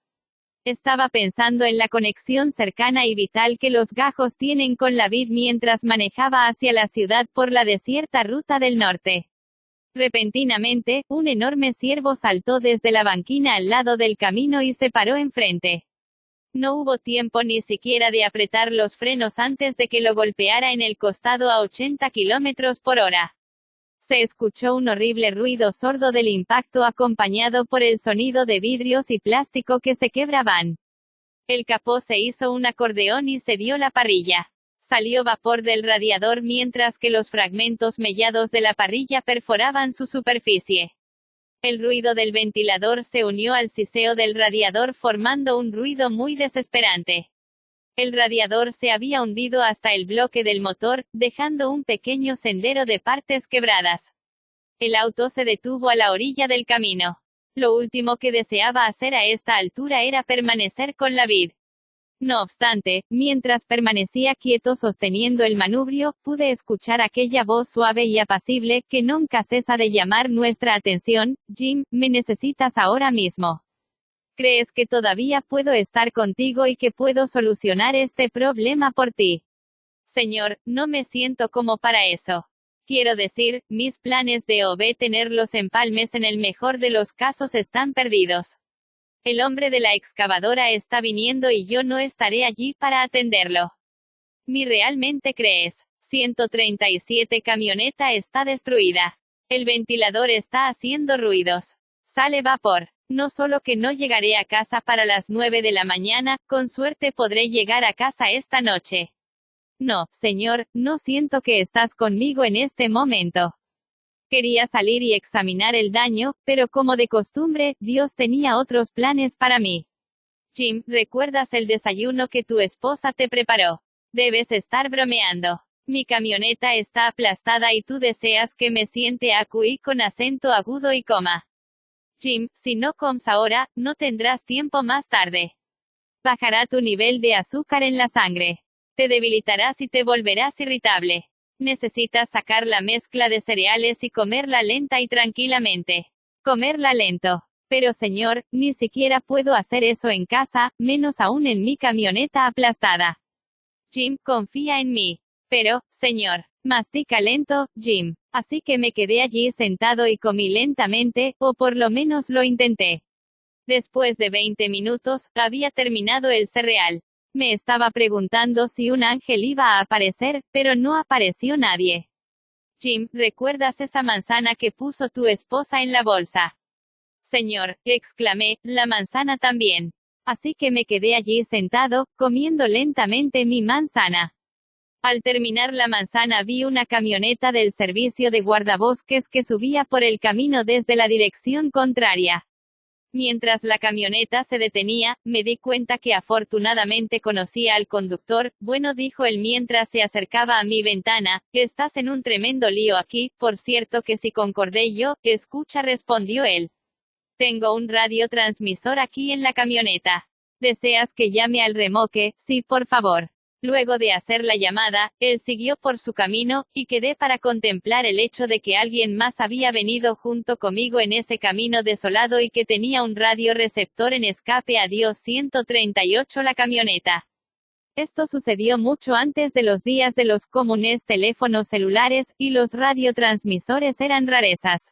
Estaba pensando en la conexión cercana y vital que los gajos tienen con la vid mientras manejaba hacia la ciudad por la desierta ruta del norte. Repentinamente, un enorme ciervo saltó desde la banquina al lado del camino y se paró enfrente. No hubo tiempo ni siquiera de apretar los frenos antes de que lo golpeara en el costado a 80 kilómetros por hora. Se escuchó un horrible ruido sordo del impacto acompañado por el sonido de vidrios y plástico que se quebraban. El capó se hizo un acordeón y se dio la parrilla. Salió vapor del radiador mientras que los fragmentos mellados de la parrilla perforaban su superficie. El ruido del ventilador se unió al siseo del radiador formando un ruido muy desesperante. El radiador se había hundido hasta el bloque del motor, dejando un pequeño sendero de partes quebradas. El auto se detuvo a la orilla del camino. Lo último que deseaba hacer a esta altura era permanecer con la vid. No obstante, mientras permanecía quieto sosteniendo el manubrio, pude escuchar aquella voz suave y apacible, que nunca cesa de llamar nuestra atención: Jim, me necesitas ahora mismo. ¿Crees que todavía puedo estar contigo y que puedo solucionar este problema por ti? Señor, no me siento como para eso. Quiero decir, mis planes de tener los empalmes en el mejor de los casos están perdidos. El hombre de la excavadora está viniendo y yo no estaré allí para atenderlo. ¿Me realmente crees? 137 Camioneta está destruida. El ventilador está haciendo ruidos. Sale vapor. No solo que no llegaré a casa para las 9 de la mañana, con suerte podré llegar a casa esta noche. No, Señor, no siento que estás conmigo en este momento. Quería salir y examinar el daño, pero como de costumbre, Dios tenía otros planes para mí. Jim, ¿recuerdas el desayuno que tu esposa te preparó? Debes estar bromeando. Mi camioneta está aplastada y tú deseas que me siente aquí con acento agudo y coma. Jim, si no comes ahora, no tendrás tiempo más tarde. Bajará tu nivel de azúcar en la sangre. Te debilitarás y te volverás irritable. Necesitas sacar la mezcla de cereales y comerla lenta y tranquilamente. Comerla lento. Pero Señor, ni siquiera puedo hacer eso en casa, menos aún en mi camioneta aplastada. Jim, confía en mí. Pero, Señor, mastica lento, Jim. Así que me quedé allí sentado y comí lentamente, o por lo menos lo intenté. Después de 20 minutos, había terminado el cereal. Me estaba preguntando si un ángel iba a aparecer, pero no apareció nadie. Jim, ¿recuerdas esa manzana que puso tu esposa en la bolsa? Señor, exclamé, la manzana también. Así que me quedé allí sentado, comiendo lentamente mi manzana. Al terminar la manzana vi una camioneta del servicio de guardabosques que subía por el camino desde la dirección contraria. Mientras la camioneta se detenía, me di cuenta que afortunadamente conocía al conductor. Bueno, dijo él mientras se acercaba a mi ventana, estás en un tremendo lío aquí, por cierto que sí, concordé yo. Escucha, respondió él. Tengo un radiotransmisor aquí en la camioneta. ¿Deseas que llame al remolque? Sí, por favor. Luego de hacer la llamada, él siguió por su camino, y quedé para contemplar el hecho de que alguien más había venido junto conmigo en ese camino desolado y que tenía un radioreceptor en escape. Adiós 138 la camioneta. Esto sucedió mucho antes de los días de los comunes teléfonos celulares, y los radiotransmisores eran rarezas.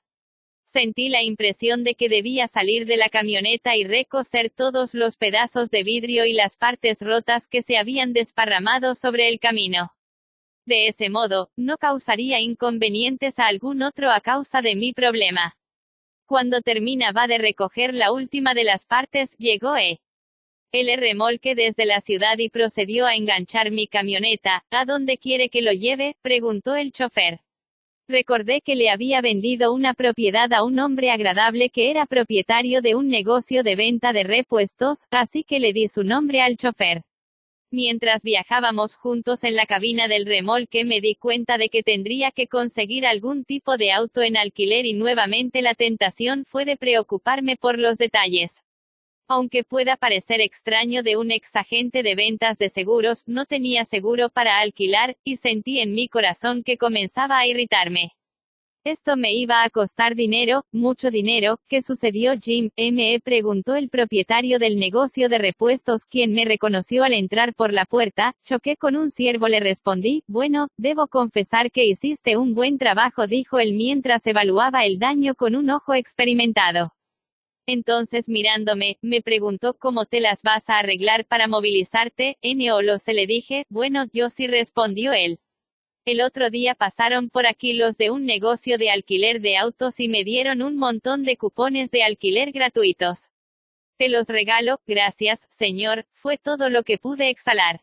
Sentí la impresión de que debía salir de la camioneta y recocer todos los pedazos de vidrio y las partes rotas que se habían desparramado sobre el camino. De ese modo, no causaría inconvenientes a algún otro a causa de mi problema. Cuando terminaba de recoger la última de las partes, llegó el remolque desde la ciudad y procedió a enganchar mi camioneta. ¿A dónde quiere que lo lleve?, preguntó el chofer. Recordé que le había vendido una propiedad a un hombre agradable que era propietario de un negocio de venta de repuestos, así que le di su nombre al chofer. Mientras viajábamos juntos en la cabina del remolque me di cuenta de que tendría que conseguir algún tipo de auto en alquiler y nuevamente la tentación fue de preocuparme por los detalles. Aunque pueda parecer extraño de un exagente de ventas de seguros, no tenía seguro para alquilar, y sentí en mi corazón que comenzaba a irritarme. Esto me iba a costar dinero, mucho dinero. ¿Qué sucedió, Jim? Me preguntó el propietario del negocio de repuestos, quien me reconoció al entrar por la puerta. Choqué con un ciervo, le respondí. Bueno, debo confesar que hiciste un buen trabajo, dijo él mientras evaluaba el daño con un ojo experimentado. Entonces mirándome, me preguntó ¿cómo te las vas a arreglar para movilizarte? No lo sé, le dije. Bueno, yo sí, respondió él. El otro día pasaron por aquí los de un negocio de alquiler de autos y me dieron un montón de cupones de alquiler gratuitos. Te los regalo, gracias, señor, fue todo lo que pude exhalar.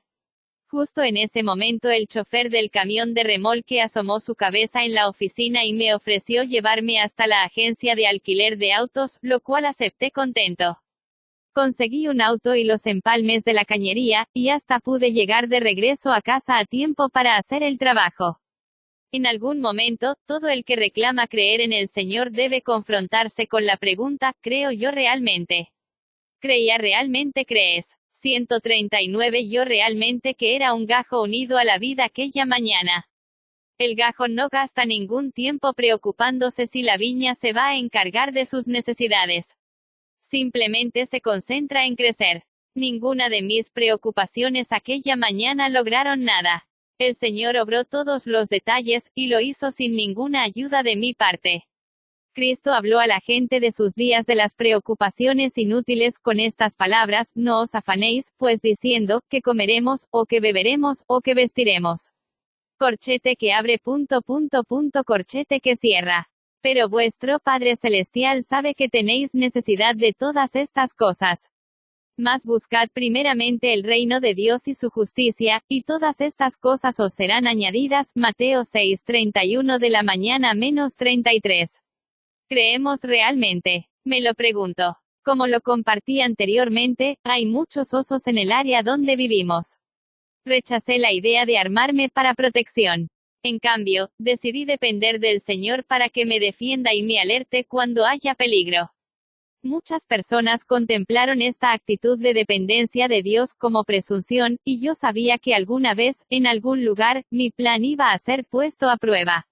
Justo en ese momento el chofer del camión de remolque asomó su cabeza en la oficina y me ofreció llevarme hasta la agencia de alquiler de autos, lo cual acepté contento. Conseguí un auto y los empalmes de la cañería, y hasta pude llegar de regreso a casa a tiempo para hacer el trabajo. En algún momento, todo el que reclama creer en el Señor debe confrontarse con la pregunta, ¿creo yo realmente? ¿Creía realmente? ¿Crees? 139 Yo realmente que era un gajo unido a la vida aquella mañana. El gajo no gasta ningún tiempo preocupándose si la viña se va a encargar de sus necesidades. Simplemente se concentra en crecer. Ninguna de mis preocupaciones aquella mañana lograron nada. El Señor obró todos los detalles, y lo hizo sin ninguna ayuda de mi parte. Cristo habló a la gente de sus días de las preocupaciones inútiles con estas palabras: no os afanéis, pues diciendo, ¿qué comeremos, o qué beberemos, o qué vestiremos? Corchete que abre ... corchete que cierra. Pero vuestro Padre Celestial sabe que tenéis necesidad de todas estas cosas. Mas buscad primeramente el reino de Dios y su justicia, y todas estas cosas os serán añadidas. Mateo 6:31 de la mañana menos 33. ¿Creemos realmente? Me lo pregunto. Como lo compartí anteriormente, hay muchos osos en el área donde vivimos. Rechacé la idea de armarme para protección. En cambio, decidí depender del Señor para que me defienda y me alerte cuando haya peligro. Muchas personas contemplaron esta actitud de dependencia de Dios como presunción, y yo sabía que alguna vez, en algún lugar, mi plan iba a ser puesto a prueba.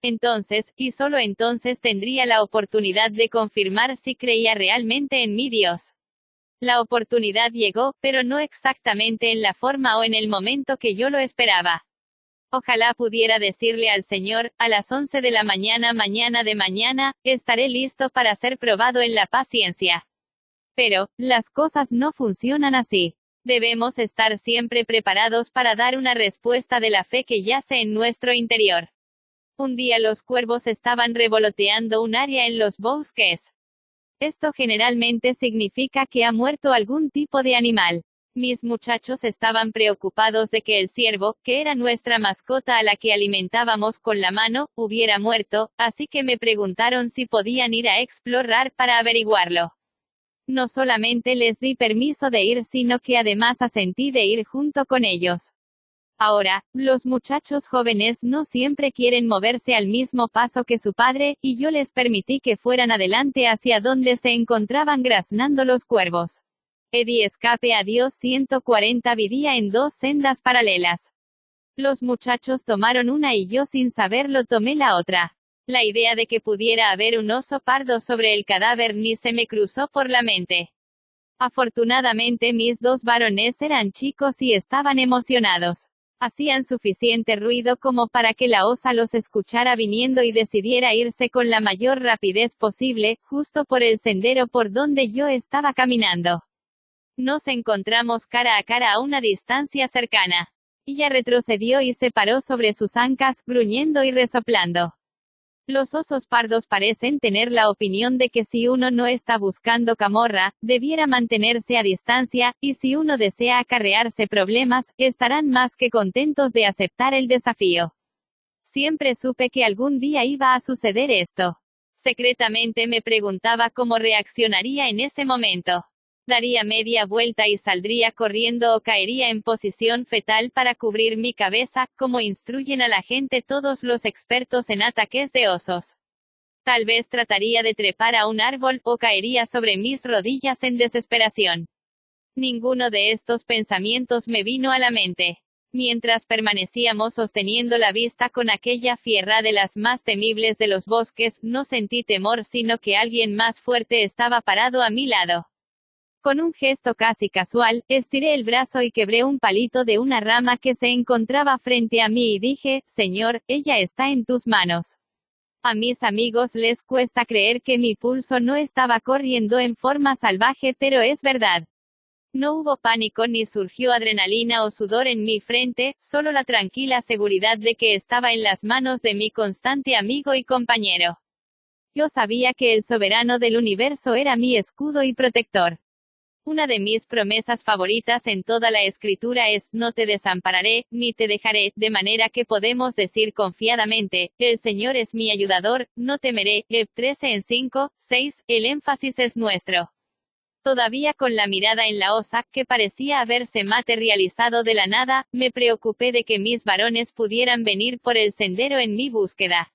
Entonces, y solo entonces tendría la oportunidad de confirmar si creía realmente en mi Dios. La oportunidad llegó, pero no exactamente en la forma o en el momento que yo lo esperaba. Ojalá pudiera decirle al Señor, a las 11 de la mañana de mañana, estaré listo para ser probado en la paciencia. Pero, las cosas no funcionan así. Debemos estar siempre preparados para dar una respuesta de la fe que yace en nuestro interior. Un día los cuervos estaban revoloteando un área en los bosques. Esto generalmente significa que ha muerto algún tipo de animal. Mis muchachos estaban preocupados de que el ciervo, que era nuestra mascota a la que alimentábamos con la mano, hubiera muerto, así que me preguntaron si podían ir a explorar para averiguarlo. No solamente les di permiso de ir, sino que además asentí de ir junto con ellos. Ahora, los muchachos jóvenes no siempre quieren moverse al mismo paso que su padre, y yo les permití que fueran adelante hacia donde se encontraban graznando los cuervos. Eddie escape a Dios 140 vivía en dos sendas paralelas. Los muchachos tomaron una y yo sin saberlo tomé la otra. La idea de que pudiera haber un oso pardo sobre el cadáver ni se me cruzó por la mente. Afortunadamente mis dos varones eran chicos y estaban emocionados. Hacían suficiente ruido como para que la osa los escuchara viniendo y decidiera irse con la mayor rapidez posible, justo por el sendero por donde yo estaba caminando. Nos encontramos cara a cara a una distancia cercana. Ella retrocedió y se paró sobre sus ancas, gruñendo y resoplando. Los osos pardos parecen tener la opinión de que si uno no está buscando camorra, debiera mantenerse a distancia, y si uno desea acarrearse problemas, estarán más que contentos de aceptar el desafío. Siempre supe que algún día iba a suceder esto. Secretamente me preguntaba cómo reaccionaría en ese momento. Daría media vuelta y saldría corriendo o caería en posición fetal para cubrir mi cabeza, como instruyen a la gente todos los expertos en ataques de osos. Tal vez trataría de trepar a un árbol, o caería sobre mis rodillas en desesperación. Ninguno de estos pensamientos me vino a la mente. Mientras permanecíamos sosteniendo la vista con aquella fiera de las más temibles de los bosques, no sentí temor sino que alguien más fuerte estaba parado a mi lado. Con un gesto casi casual, estiré el brazo y quebré un palito de una rama que se encontraba frente a mí y dije, Señor, ella está en tus manos. A mis amigos les cuesta creer que mi pulso no estaba corriendo en forma salvaje, pero es verdad. No hubo pánico ni surgió adrenalina o sudor en mi frente, solo la tranquila seguridad de que estaba en las manos de mi constante amigo y compañero. Yo sabía que el soberano del universo era mi escudo y protector. Una de mis promesas favoritas en toda la escritura es, no te desampararé, ni te dejaré, de manera que podemos decir confiadamente, el Señor es mi ayudador, no temeré. 13 en 5, 6, el énfasis es nuestro. Todavía con la mirada en la osa, que parecía haberse materializado de la nada, me preocupé de que mis varones pudieran venir por el sendero en mi búsqueda.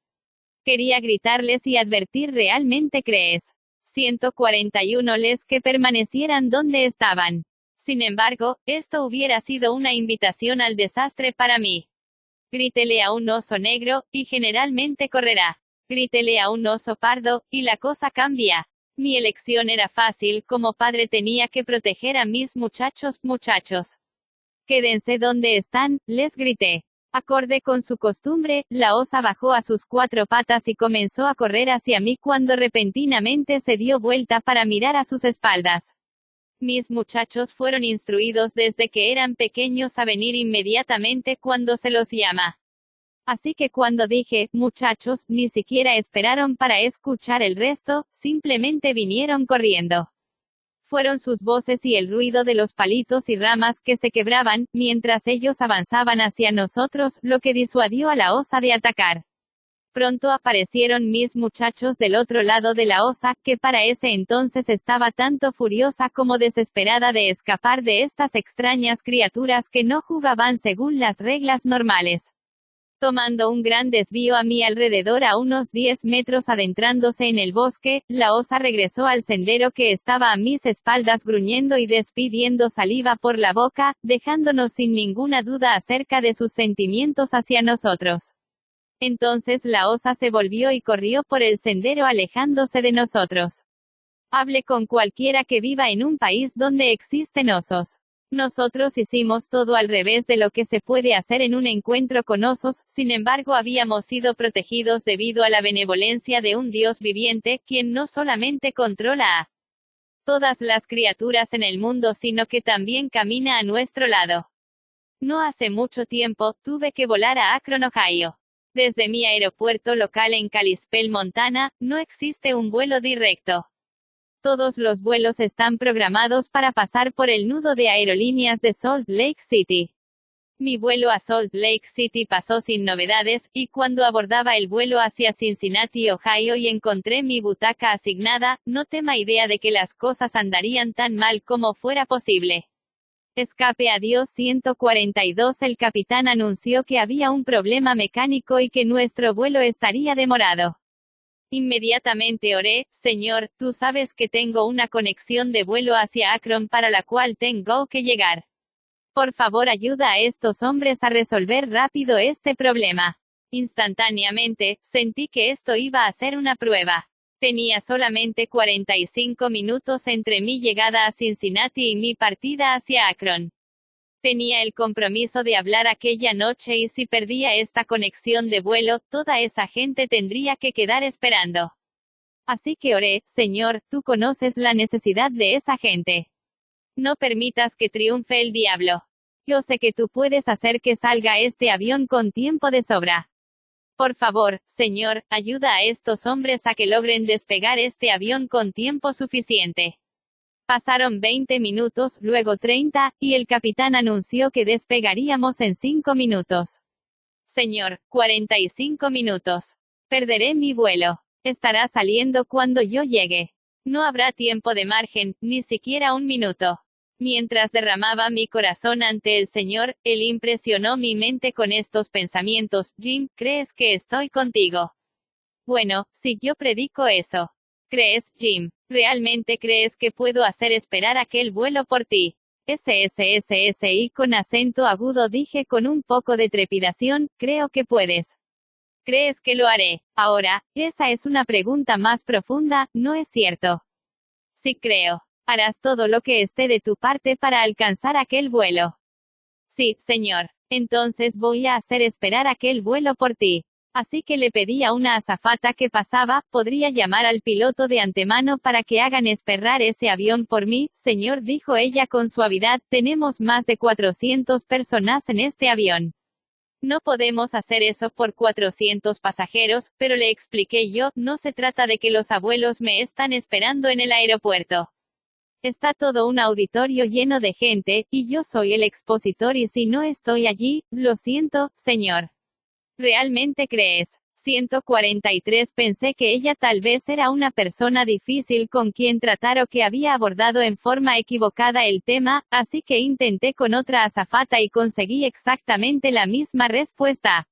Quería gritarles y advertir, ¿realmente crees? 141 les que permanecieran donde estaban. Sin embargo, esto hubiera sido una invitación al desastre para mí. Grítele a un oso negro, y generalmente correrá. Grítele a un oso pardo, y la cosa cambia. Mi elección era fácil, como padre tenía que proteger a mis muchachos. Quédense donde están, les grité. Acorde con su costumbre, la osa bajó a sus 4 patas y comenzó a correr hacia mí cuando repentinamente se dio vuelta para mirar a sus espaldas. Mis muchachos fueron instruidos desde que eran pequeños a venir inmediatamente cuando se los llama. Así que cuando dije, muchachos, ni siquiera esperaron para escuchar el resto, simplemente vinieron corriendo. Fueron sus voces y el ruido de los palitos y ramas que se quebraban, mientras ellos avanzaban hacia nosotros, lo que disuadió a la osa de atacar. Pronto aparecieron mis muchachos del otro lado de la osa, que para ese entonces estaba tanto furiosa como desesperada de escapar de estas extrañas criaturas que no jugaban según las reglas normales. Tomando un gran desvío a mi alrededor a unos 10 metros adentrándose en el bosque, la osa regresó al sendero que estaba a mis espaldas gruñendo y despidiendo saliva por la boca, dejándonos sin ninguna duda acerca de sus sentimientos hacia nosotros. Entonces la osa se volvió y corrió por el sendero alejándose de nosotros. Hable con cualquiera que viva en un país donde existen osos. Nosotros hicimos todo al revés de lo que se puede hacer en un encuentro con osos, sin embargo habíamos sido protegidos debido a la benevolencia de un Dios viviente, quien no solamente controla a todas las criaturas en el mundo sino que también camina a nuestro lado. No hace mucho tiempo, tuve que volar a Akron, Ohio. Desde mi aeropuerto local en Kalispell, Montana, no existe un vuelo directo. Todos los vuelos están programados para pasar por el nudo de aerolíneas de Salt Lake City. Mi vuelo a Salt Lake City pasó sin novedades, y cuando abordaba el vuelo hacia Cincinnati, Ohio y encontré mi butaca asignada, no tenía idea de que las cosas andarían tan mal como fuera posible. Escape a Dios 142. El capitán anunció que había un problema mecánico y que nuestro vuelo estaría demorado. Inmediatamente oré: Señor, tú sabes que tengo una conexión de vuelo hacia Akron para la cual tengo que llegar. Por favor, ayuda a estos hombres a resolver rápido este problema. Instantáneamente, sentí que esto iba a ser una prueba. Tenía solamente 45 minutos entre mi llegada a Cincinnati y mi partida hacia Akron. Tenía el compromiso de hablar aquella noche y si perdía esta conexión de vuelo, toda esa gente tendría que quedar esperando. Así que oré: Señor, tú conoces la necesidad de esa gente. No permitas que triunfe el diablo. Yo sé que tú puedes hacer que salga este avión con tiempo de sobra. Por favor, Señor, ayuda a estos hombres a que logren despegar este avión con tiempo suficiente. Pasaron 20 minutos, luego 30, y el capitán anunció que despegaríamos en 5 minutos. Señor, 45 minutos. Perderé mi vuelo. Estará saliendo cuando yo llegue. No habrá tiempo de margen, ni siquiera un minuto. Mientras derramaba mi corazón ante el Señor, Él impresionó mi mente con estos pensamientos: Jim, ¿crees que estoy contigo? Bueno, si yo predico eso. ¿Crees, Jim? ¿Realmente crees que puedo hacer esperar aquel vuelo por ti? Y con acento agudo dije con un poco de trepidación: creo que puedes. ¿Crees que lo haré? Ahora, esa es una pregunta más profunda, ¿no es cierto? Sí, creo. ¿Harás todo lo que esté de tu parte para alcanzar aquel vuelo? Sí, Señor. Entonces voy a hacer esperar aquel vuelo por ti. Así que le pedí a una azafata que pasaba: ¿podría llamar al piloto de antemano para que hagan esperar ese avión por mí? Señor, dijo ella con suavidad, tenemos más de 400 personas en este avión. No podemos hacer eso por 400 pasajeros, pero le expliqué yo, no se trata de que los abuelos me están esperando en el aeropuerto. Está todo un auditorio lleno de gente, y yo soy el expositor y si no estoy allí, lo siento, Señor. ¿Realmente crees? 143. Pensé que ella tal vez era una persona difícil con quien tratar o que había abordado en forma equivocada el tema, así que intenté con otra azafata y conseguí exactamente la misma respuesta.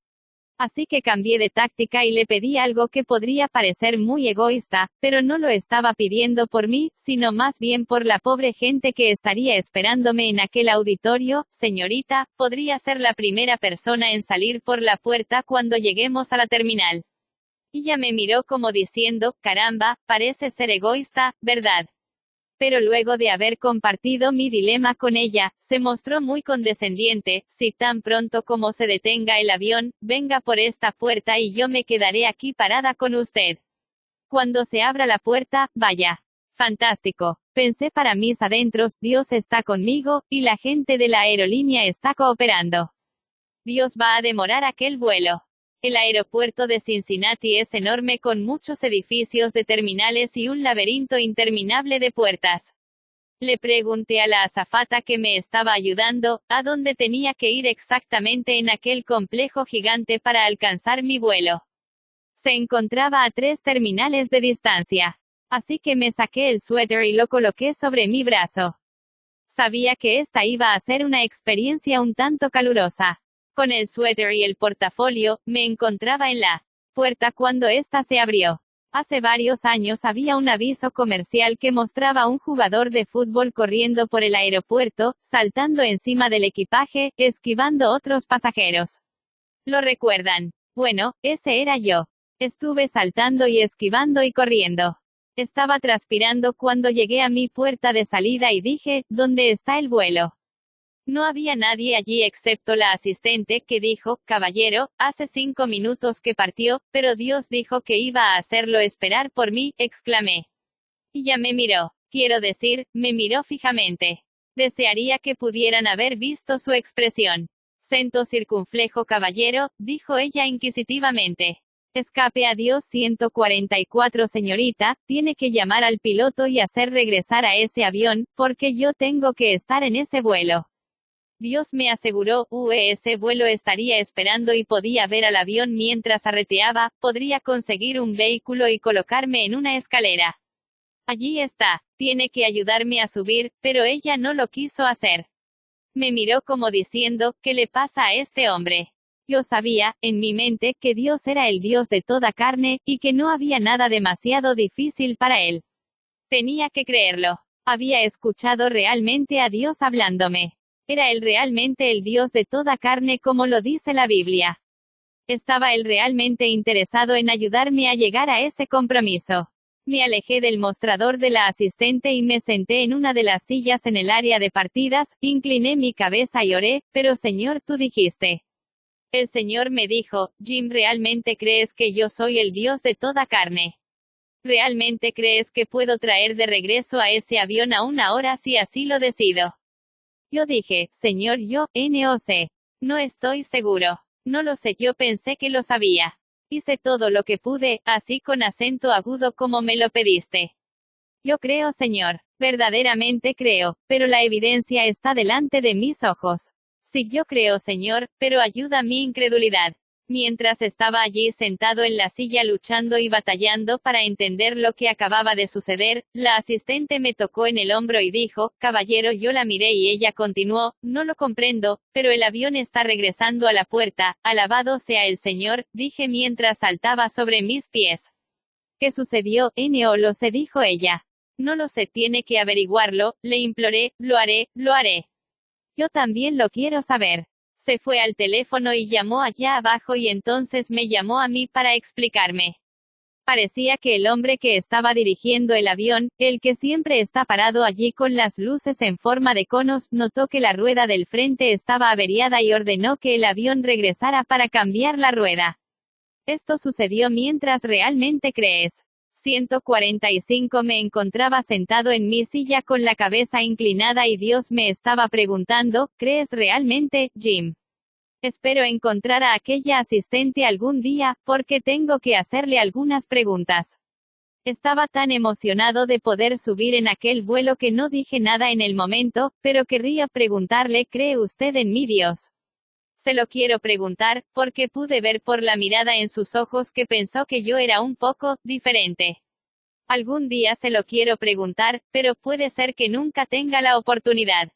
Así que cambié de táctica y le pedí algo que podría parecer muy egoísta, pero no lo estaba pidiendo por mí, sino más bien por la pobre gente que estaría esperándome en aquel auditorio. Señorita, podría ser la primera persona en salir por la puerta cuando lleguemos a la terminal. Ella me miró como diciendo: caramba, parece ser egoísta, ¿verdad? Pero luego de haber compartido mi dilema con ella, se mostró muy condescendiente: si tan pronto como se detenga el avión, venga por esta puerta y yo me quedaré aquí parada con usted. Cuando se abra la puerta, vaya. Fantástico. Pensé para mis adentros: Dios está conmigo, y la gente de la aerolínea está cooperando. Dios va a demorar aquel vuelo. El aeropuerto de Cincinnati es enorme con muchos edificios de terminales y un laberinto interminable de puertas. Le pregunté a la azafata que me estaba ayudando, a dónde tenía que ir exactamente en aquel complejo gigante para alcanzar mi vuelo. Se encontraba a 3 terminales de distancia. Así que me saqué el suéter y lo coloqué sobre mi brazo. Sabía que esta iba a ser una experiencia un tanto calurosa. Con el suéter y el portafolio, me encontraba en la puerta cuando ésta se abrió. Hace varios años había un aviso comercial que mostraba a un jugador de fútbol corriendo por el aeropuerto, saltando encima del equipaje, esquivando otros pasajeros. ¿Lo recuerdan? Bueno, ese era yo. Estuve saltando y esquivando y corriendo. Estaba transpirando cuando llegué a mi puerta de salida y dije: ¿dónde está el vuelo? No había nadie allí excepto la asistente, que dijo: caballero, hace 5 minutos que partió, pero Dios dijo que iba a hacerlo esperar por mí, exclamé. Ella me miró. Quiero decir, me miró fijamente. Desearía que pudieran haber visto su expresión. Cento circunflejo caballero, dijo ella inquisitivamente. Escape a Dios 144. Señorita, tiene que llamar al piloto y hacer regresar a ese avión, porque yo tengo que estar en ese vuelo. Dios me aseguró, ese vuelo estaría esperando y podía ver al avión mientras arreteaba, podría conseguir un vehículo y colocarme en una escalera. Allí está, tiene que ayudarme a subir, pero ella no lo quiso hacer. Me miró como diciendo, ¿qué le pasa a este hombre? Yo sabía, en mi mente, que Dios era el Dios de toda carne, y que no había nada demasiado difícil para él. Tenía que creerlo. Había escuchado realmente a Dios hablándome. ¿Era él realmente el Dios de toda carne como lo dice la Biblia? ¿Estaba él realmente interesado en ayudarme a llegar a ese compromiso? Me alejé del mostrador de la asistente y me senté en una de las sillas en el área de partidas, incliné mi cabeza y oré, pero Señor, tú dijiste. El Señor me dijo, Jim, ¿realmente crees que yo soy el Dios de toda carne? ¿Realmente crees que puedo traer de regreso a ese avión a una hora si así lo decido? Yo dije, Señor, yo, no sé. No estoy seguro. No lo sé, yo pensé que lo sabía. Hice todo lo que pude, así con acento agudo como me lo pediste. Yo creo, Señor. Verdaderamente creo, pero la evidencia está delante de mis ojos. Sí, yo creo, Señor, pero ayuda mi incredulidad. Mientras estaba allí sentado en la silla luchando y batallando para entender lo que acababa de suceder, la asistente me tocó en el hombro y dijo, caballero, yo la miré y ella continuó, no lo comprendo, pero el avión está regresando a la puerta, alabado sea el Señor, dije mientras saltaba sobre mis pies. ¿Qué sucedió? No lo sé, dijo ella. No lo sé, tiene que averiguarlo, le imploré, lo haré, lo haré. Yo también lo quiero saber. Se fue al teléfono y llamó allá abajo y entonces me llamó a mí para explicarme. Parecía que el hombre que estaba dirigiendo el avión, el que siempre está parado allí con las luces en forma de conos, notó que la rueda del frente estaba averiada y ordenó que el avión regresara para cambiar la rueda. Esto sucedió mientras realmente crees. 145. Me encontraba sentado en mi silla con la cabeza inclinada y Dios me estaba preguntando, ¿crees realmente, Jim? Espero encontrar a aquella asistente algún día, porque tengo que hacerle algunas preguntas. Estaba tan emocionado de poder subir en aquel vuelo que no dije nada en el momento, pero querría preguntarle, ¿cree usted en mi Dios? Se lo quiero preguntar, porque pude ver por la mirada en sus ojos que pensó que yo era un poco diferente. Algún día se lo quiero preguntar, pero puede ser que nunca tenga la oportunidad.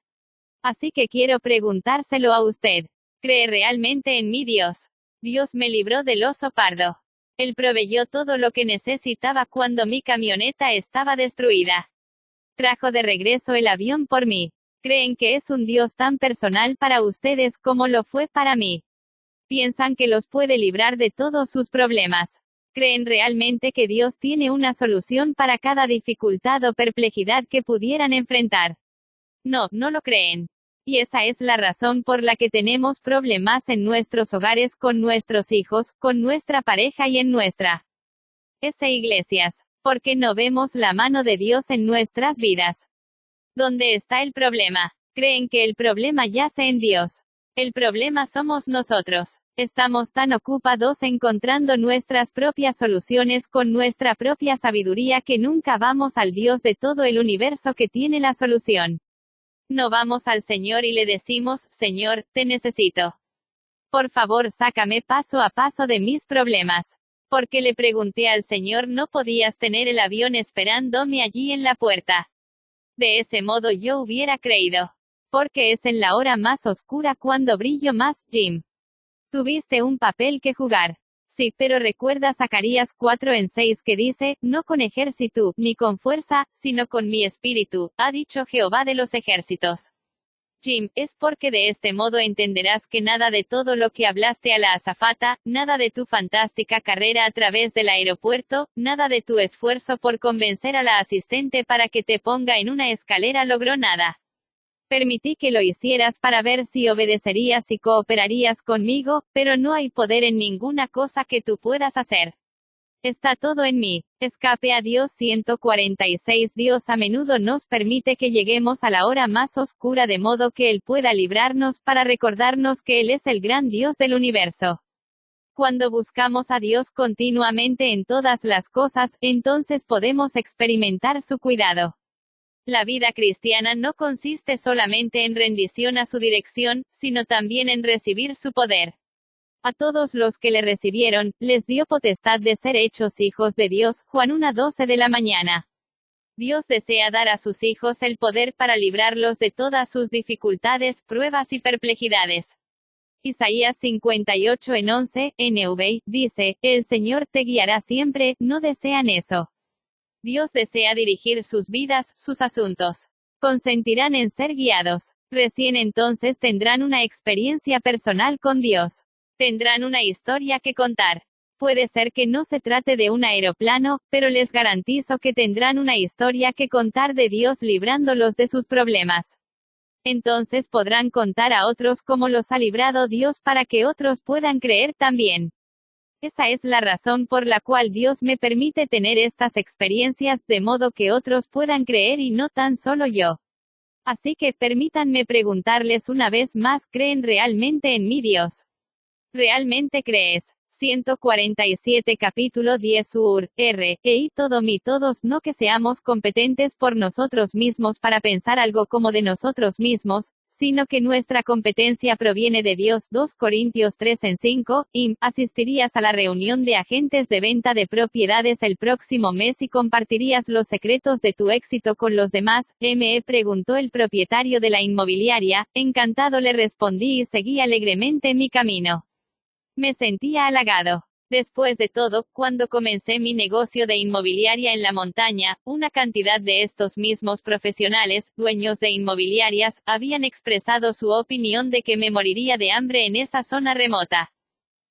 Así que quiero preguntárselo a usted. ¿Cree realmente en mi Dios? Dios me libró del oso pardo. Él proveyó todo lo que necesitaba cuando mi camioneta estaba destruida. Trajo de regreso el avión por mí. ¿Creen que es un Dios tan personal para ustedes como lo fue para mí? ¿Piensan que los puede librar de todos sus problemas? ¿Creen realmente que Dios tiene una solución para cada dificultad o perplejidad que pudieran enfrentar? No, no lo creen. Y esa es la razón por la que tenemos problemas en nuestros hogares, con nuestros hijos, con nuestra pareja y en nuestra iglesias. Porque no vemos la mano de Dios en nuestras vidas. ¿Dónde está el problema? Creen que el problema yace en Dios. El problema somos nosotros. Estamos tan ocupados encontrando nuestras propias soluciones con nuestra propia sabiduría que nunca vamos al Dios de todo el universo que tiene la solución. No vamos al Señor y le decimos, Señor, te necesito. Por favor, sácame paso a paso de mis problemas. Porque le pregunté al Señor, no podías tener el avión esperándome allí en la puerta. De ese modo yo hubiera creído. Porque es en la hora más oscura cuando brillo más, Jim. Tuviste un papel que jugar. Sí, pero recuerda Zacarías 4:6 que dice, no con ejército, ni con fuerza, sino con mi espíritu, ha dicho Jehová de los ejércitos. Jim, es porque de este modo entenderás que nada de todo lo que hablaste a la azafata, nada de tu fantástica carrera a través del aeropuerto, nada de tu esfuerzo por convencer a la asistente para que te ponga en una escalera logró nada. Permití que lo hicieras para ver si obedecerías y cooperarías conmigo, pero no hay poder en ninguna cosa que tú puedas hacer. Está todo en mí. Escape a Dios 146. Dios a menudo nos permite que lleguemos a la hora más oscura de modo que Él pueda librarnos para recordarnos que Él es el gran Dios del universo. Cuando buscamos a Dios continuamente en todas las cosas, entonces podemos experimentar su cuidado. La vida cristiana no consiste solamente en rendición a su dirección, sino también en recibir su poder. A todos los que le recibieron, les dio potestad de ser hechos hijos de Dios. Juan 1:12 de la mañana. Dios desea dar a sus hijos el poder para librarlos de todas sus dificultades, pruebas y perplejidades. Isaías 58:11, NV, dice, el Señor te guiará siempre. No desean eso. Dios desea dirigir sus vidas, sus asuntos. Consentirán en ser guiados. Recién entonces tendrán una experiencia personal con Dios. Tendrán una historia que contar. Puede ser que no se trate de un aeroplano, pero les garantizo que tendrán una historia que contar de Dios librándolos de sus problemas. Entonces podrán contar a otros cómo los ha librado Dios para que otros puedan creer también. Esa es la razón por la cual Dios me permite tener estas experiencias, de modo que otros puedan creer y no tan solo yo. Así que permítanme preguntarles una vez más, ¿creen realmente en mi Dios? ¿Realmente crees? 147 capítulo 10 y todo mi todos, no que seamos competentes por nosotros mismos para pensar algo como de nosotros mismos, sino que nuestra competencia proviene de Dios. 2 Corintios 3:5, asistirías a la reunión de agentes de venta de propiedades el próximo mes y compartirías los secretos de tu éxito con los demás. Me preguntó el propietario de la inmobiliaria. Encantado, le respondí y seguí alegremente mi camino. Me sentía halagado. Después de todo, cuando comencé mi negocio de inmobiliaria en la montaña, una cantidad de estos mismos profesionales, dueños de inmobiliarias, habían expresado su opinión de que me moriría de hambre en esa zona remota.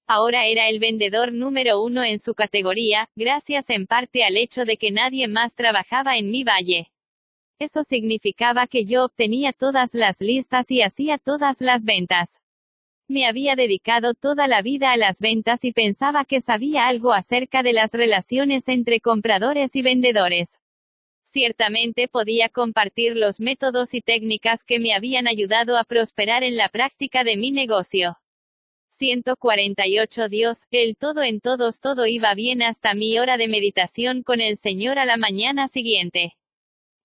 Ahora era el vendedor número 1 en su categoría, gracias en parte al hecho de que nadie más trabajaba en mi valle. Eso significaba que yo obtenía todas las listas y hacía todas las ventas. Me había dedicado toda la vida a las ventas y pensaba que sabía algo acerca de las relaciones entre compradores y vendedores. Ciertamente podía compartir los métodos y técnicas que me habían ayudado a prosperar en la práctica de mi negocio. 148 Dios, el todo en todos, todo iba bien hasta mi hora de meditación con el Señor a la mañana siguiente.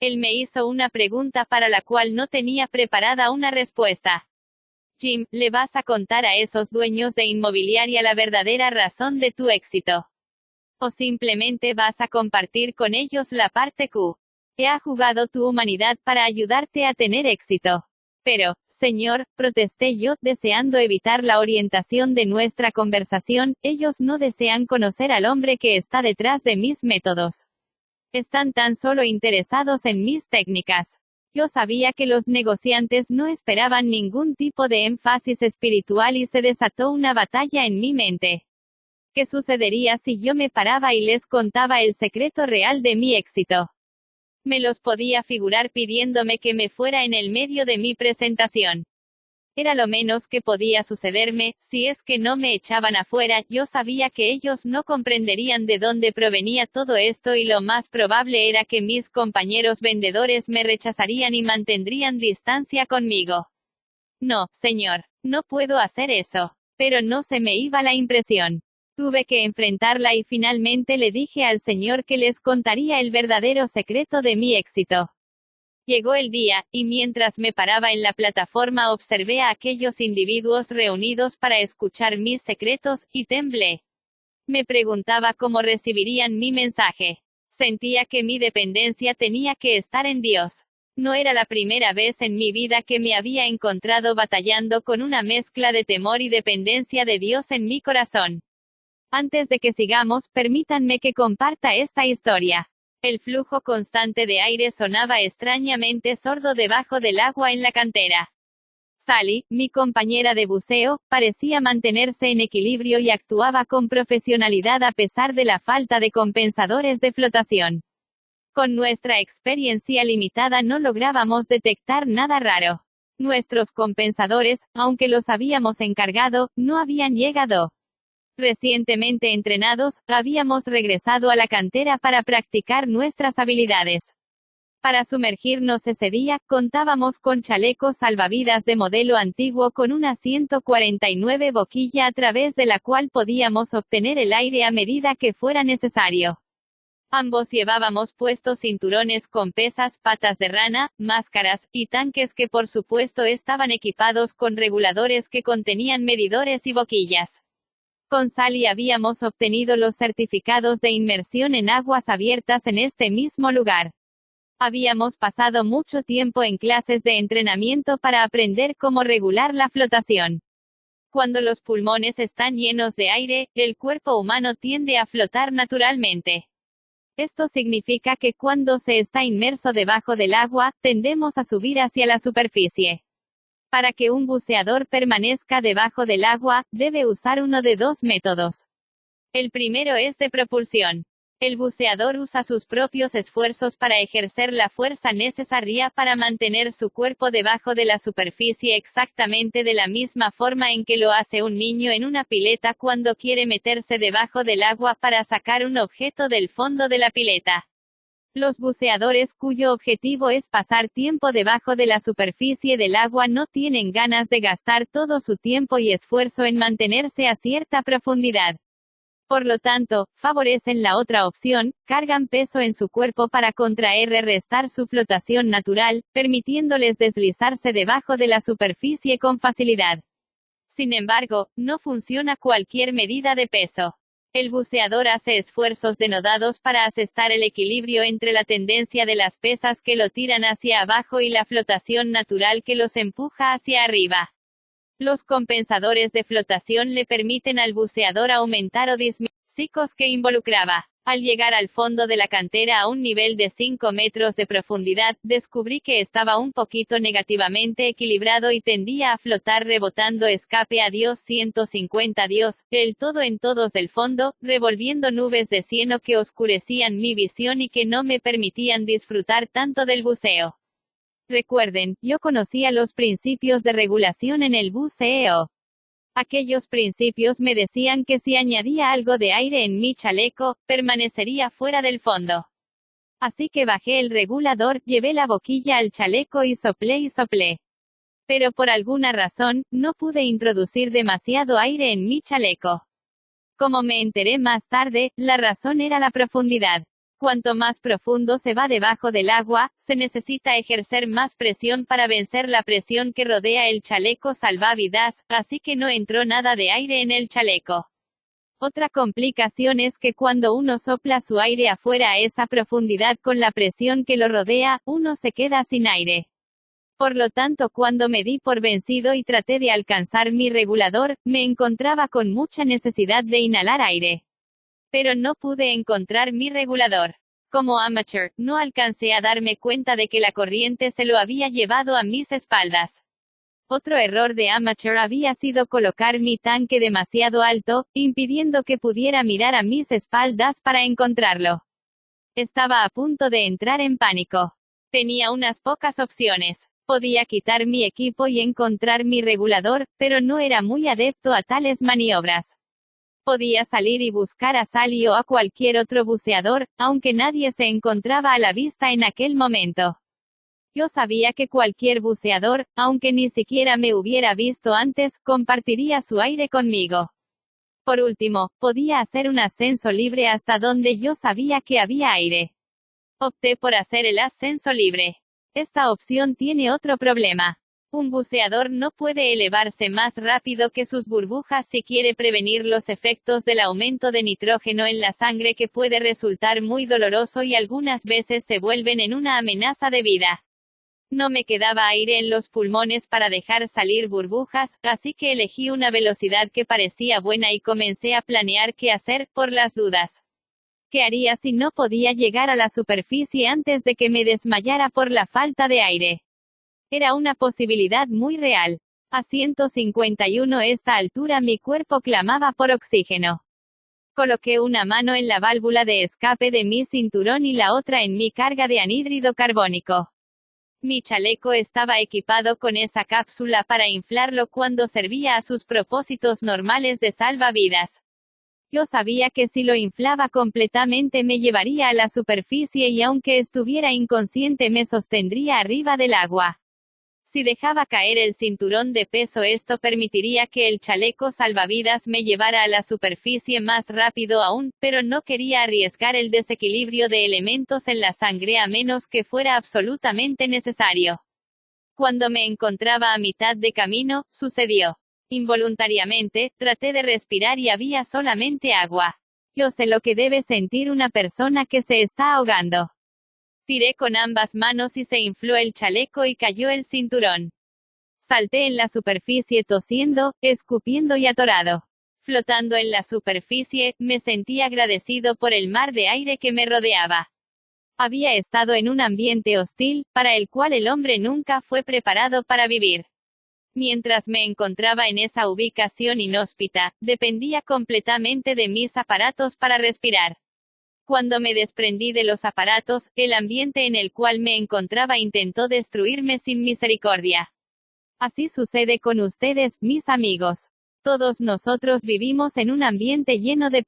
Él me hizo una pregunta para la cual no tenía preparada una respuesta. Jim, ¿le vas a contar a esos dueños de inmobiliaria la verdadera razón de tu éxito? ¿O simplemente vas a compartir con ellos la parte Q? Ha jugado tu humanidad para ayudarte a tener éxito. Pero, Señor, protesté yo, deseando evitar la orientación de nuestra conversación. Ellos no desean conocer al hombre que está detrás de mis métodos. Están tan solo interesados en mis técnicas. Yo sabía que los negociantes no esperaban ningún tipo de énfasis espiritual y se desató una batalla en mi mente. ¿Qué sucedería si yo me paraba y les contaba el secreto real de mi éxito? Me los podía figurar pidiéndome que me fuera en el medio de mi presentación. Era lo menos que podía sucederme. Si es que no me echaban afuera, yo sabía que ellos no comprenderían de dónde provenía todo esto y lo más probable era que mis compañeros vendedores me rechazarían y mantendrían distancia conmigo. No, Señor, no puedo hacer eso. Pero no se me iba la impresión. Tuve que enfrentarla y finalmente le dije al Señor que les contaría el verdadero secreto de mi éxito. Llegó el día, y mientras me paraba en la plataforma observé a aquellos individuos reunidos para escuchar mis secretos, y temblé. Me preguntaba cómo recibirían mi mensaje. Sentía que mi dependencia tenía que estar en Dios. No era la primera vez en mi vida que me había encontrado batallando con una mezcla de temor y dependencia de Dios en mi corazón. Antes de que sigamos, permítanme que comparta esta historia. El flujo constante de aire sonaba extrañamente sordo debajo del agua en la cantera. Sally, mi compañera de buceo, parecía mantenerse en equilibrio y actuaba con profesionalidad a pesar de la falta de compensadores de flotación. Con nuestra experiencia limitada no lográbamos detectar nada raro. Nuestros compensadores, aunque los habíamos encargado, no habían llegado. Recientemente entrenados, habíamos regresado a la cantera para practicar nuestras habilidades. Para sumergirnos ese día, contábamos con chalecos salvavidas de modelo antiguo con una 149 boquilla a través de la cual podíamos obtener el aire a medida que fuera necesario. Ambos llevábamos puestos cinturones con pesas, patas de rana, máscaras, y tanques que por supuesto estaban equipados con reguladores que contenían medidores y boquillas. Con Sally habíamos obtenido los certificados de inmersión en aguas abiertas en este mismo lugar. Habíamos pasado mucho tiempo en clases de entrenamiento para aprender cómo regular la flotación. Cuando los pulmones están llenos de aire, el cuerpo humano tiende a flotar naturalmente. Esto significa que cuando se está inmerso debajo del agua, tendemos a subir hacia la superficie. Para que un buceador permanezca debajo del agua, debe usar uno de dos métodos. El primero es de propulsión. El buceador usa sus propios esfuerzos para ejercer la fuerza necesaria para mantener su cuerpo debajo de la superficie exactamente de la misma forma en que lo hace un niño en una pileta cuando quiere meterse debajo del agua para sacar un objeto del fondo de la pileta. Los buceadores cuyo objetivo es pasar tiempo debajo de la superficie del agua no tienen ganas de gastar todo su tiempo y esfuerzo en mantenerse a cierta profundidad. Por lo tanto, favorecen la otra opción, cargan peso en su cuerpo para contrarrestar su flotación natural, permitiéndoles deslizarse debajo de la superficie con facilidad. Sin embargo, no funciona cualquier medida de peso. El buceador hace esfuerzos denodados para asestar el equilibrio entre la tendencia de las pesas que lo tiran hacia abajo y la flotación natural que los empuja hacia arriba. Los compensadores de flotación le permiten al buceador aumentar o disminuir ciclos que involucraba. Al llegar al fondo de la cantera a un nivel de 5 metros de profundidad, descubrí que estaba un poquito negativamente equilibrado y tendía a flotar rebotando escape a Dios 150 Dios, el todo en todos del fondo, revolviendo nubes de cieno que oscurecían mi visión y que no me permitían disfrutar tanto del buceo. Recuerden, yo conocía los principios de regulación en el buceo. Aquellos principios me decían que si añadía algo de aire en mi chaleco, permanecería fuera del fondo. Así que bajé el regulador, llevé la boquilla al chaleco y soplé. Pero por alguna razón, no pude introducir demasiado aire en mi chaleco. Como me enteré más tarde, la razón era la profundidad. Cuanto más profundo se va debajo del agua, se necesita ejercer más presión para vencer la presión que rodea el chaleco salvavidas, así que no entró nada de aire en el chaleco. Otra complicación es que cuando uno sopla su aire afuera a esa profundidad con la presión que lo rodea, uno se queda sin aire. Por lo tanto, cuando me di por vencido y traté de alcanzar mi regulador, me encontraba con mucha necesidad de inhalar aire. Pero no pude encontrar mi regulador. Como amateur, no alcancé a darme cuenta de que la corriente se lo había llevado a mis espaldas. Otro error de amateur había sido colocar mi tanque demasiado alto, impidiendo que pudiera mirar a mis espaldas para encontrarlo. Estaba a punto de entrar en pánico. Tenía unas pocas opciones. Podía quitar mi equipo y encontrar mi regulador, pero no era muy adepto a tales maniobras. Podía salir y buscar a Sally o a cualquier otro buceador, aunque nadie se encontraba a la vista en aquel momento. Yo sabía que cualquier buceador, aunque ni siquiera me hubiera visto antes, compartiría su aire conmigo. Por último, podía hacer un ascenso libre hasta donde yo sabía que había aire. Opté por hacer el ascenso libre. Esta opción tiene otro problema. Un buceador no puede elevarse más rápido que sus burbujas si quiere prevenir los efectos del aumento de nitrógeno en la sangre que puede resultar muy doloroso y algunas veces se vuelven en una amenaza de vida. No me quedaba aire en los pulmones para dejar salir burbujas, así que elegí una velocidad que parecía buena y comencé a planear qué hacer, por las dudas. ¿Qué haría si no podía llegar a la superficie antes de que me desmayara por la falta de aire? Era una posibilidad muy real. A 151 esta altura mi cuerpo clamaba por oxígeno. Coloqué una mano en la válvula de escape de mi cinturón y la otra en mi carga de anhídrido carbónico. Mi chaleco estaba equipado con esa cápsula para inflarlo cuando servía a sus propósitos normales de salvavidas. Yo sabía que si lo inflaba completamente me llevaría a la superficie y aunque estuviera inconsciente me sostendría arriba del agua. Si dejaba caer el cinturón de peso, esto permitiría que el chaleco salvavidas me llevara a la superficie más rápido aún, pero no quería arriesgar el desequilibrio de elementos en la sangre a menos que fuera absolutamente necesario. Cuando me encontraba a mitad de camino, sucedió. Involuntariamente, traté de respirar y había solamente agua. Yo sé lo que debe sentir una persona que se está ahogando. Tiré con ambas manos y se infló el chaleco y cayó el cinturón. Salté en la superficie tosiendo, escupiendo y atorado. Flotando en la superficie, me sentí agradecido por el mar de aire que me rodeaba. Había estado en un ambiente hostil, para el cual el hombre nunca fue preparado para vivir. Mientras me encontraba en esa ubicación inhóspita, dependía completamente de mis aparatos para respirar. Cuando me desprendí de los aparatos, el ambiente en el cual me encontraba intentó destruirme sin misericordia. Así sucede con ustedes, mis amigos. Todos nosotros vivimos en un ambiente lleno de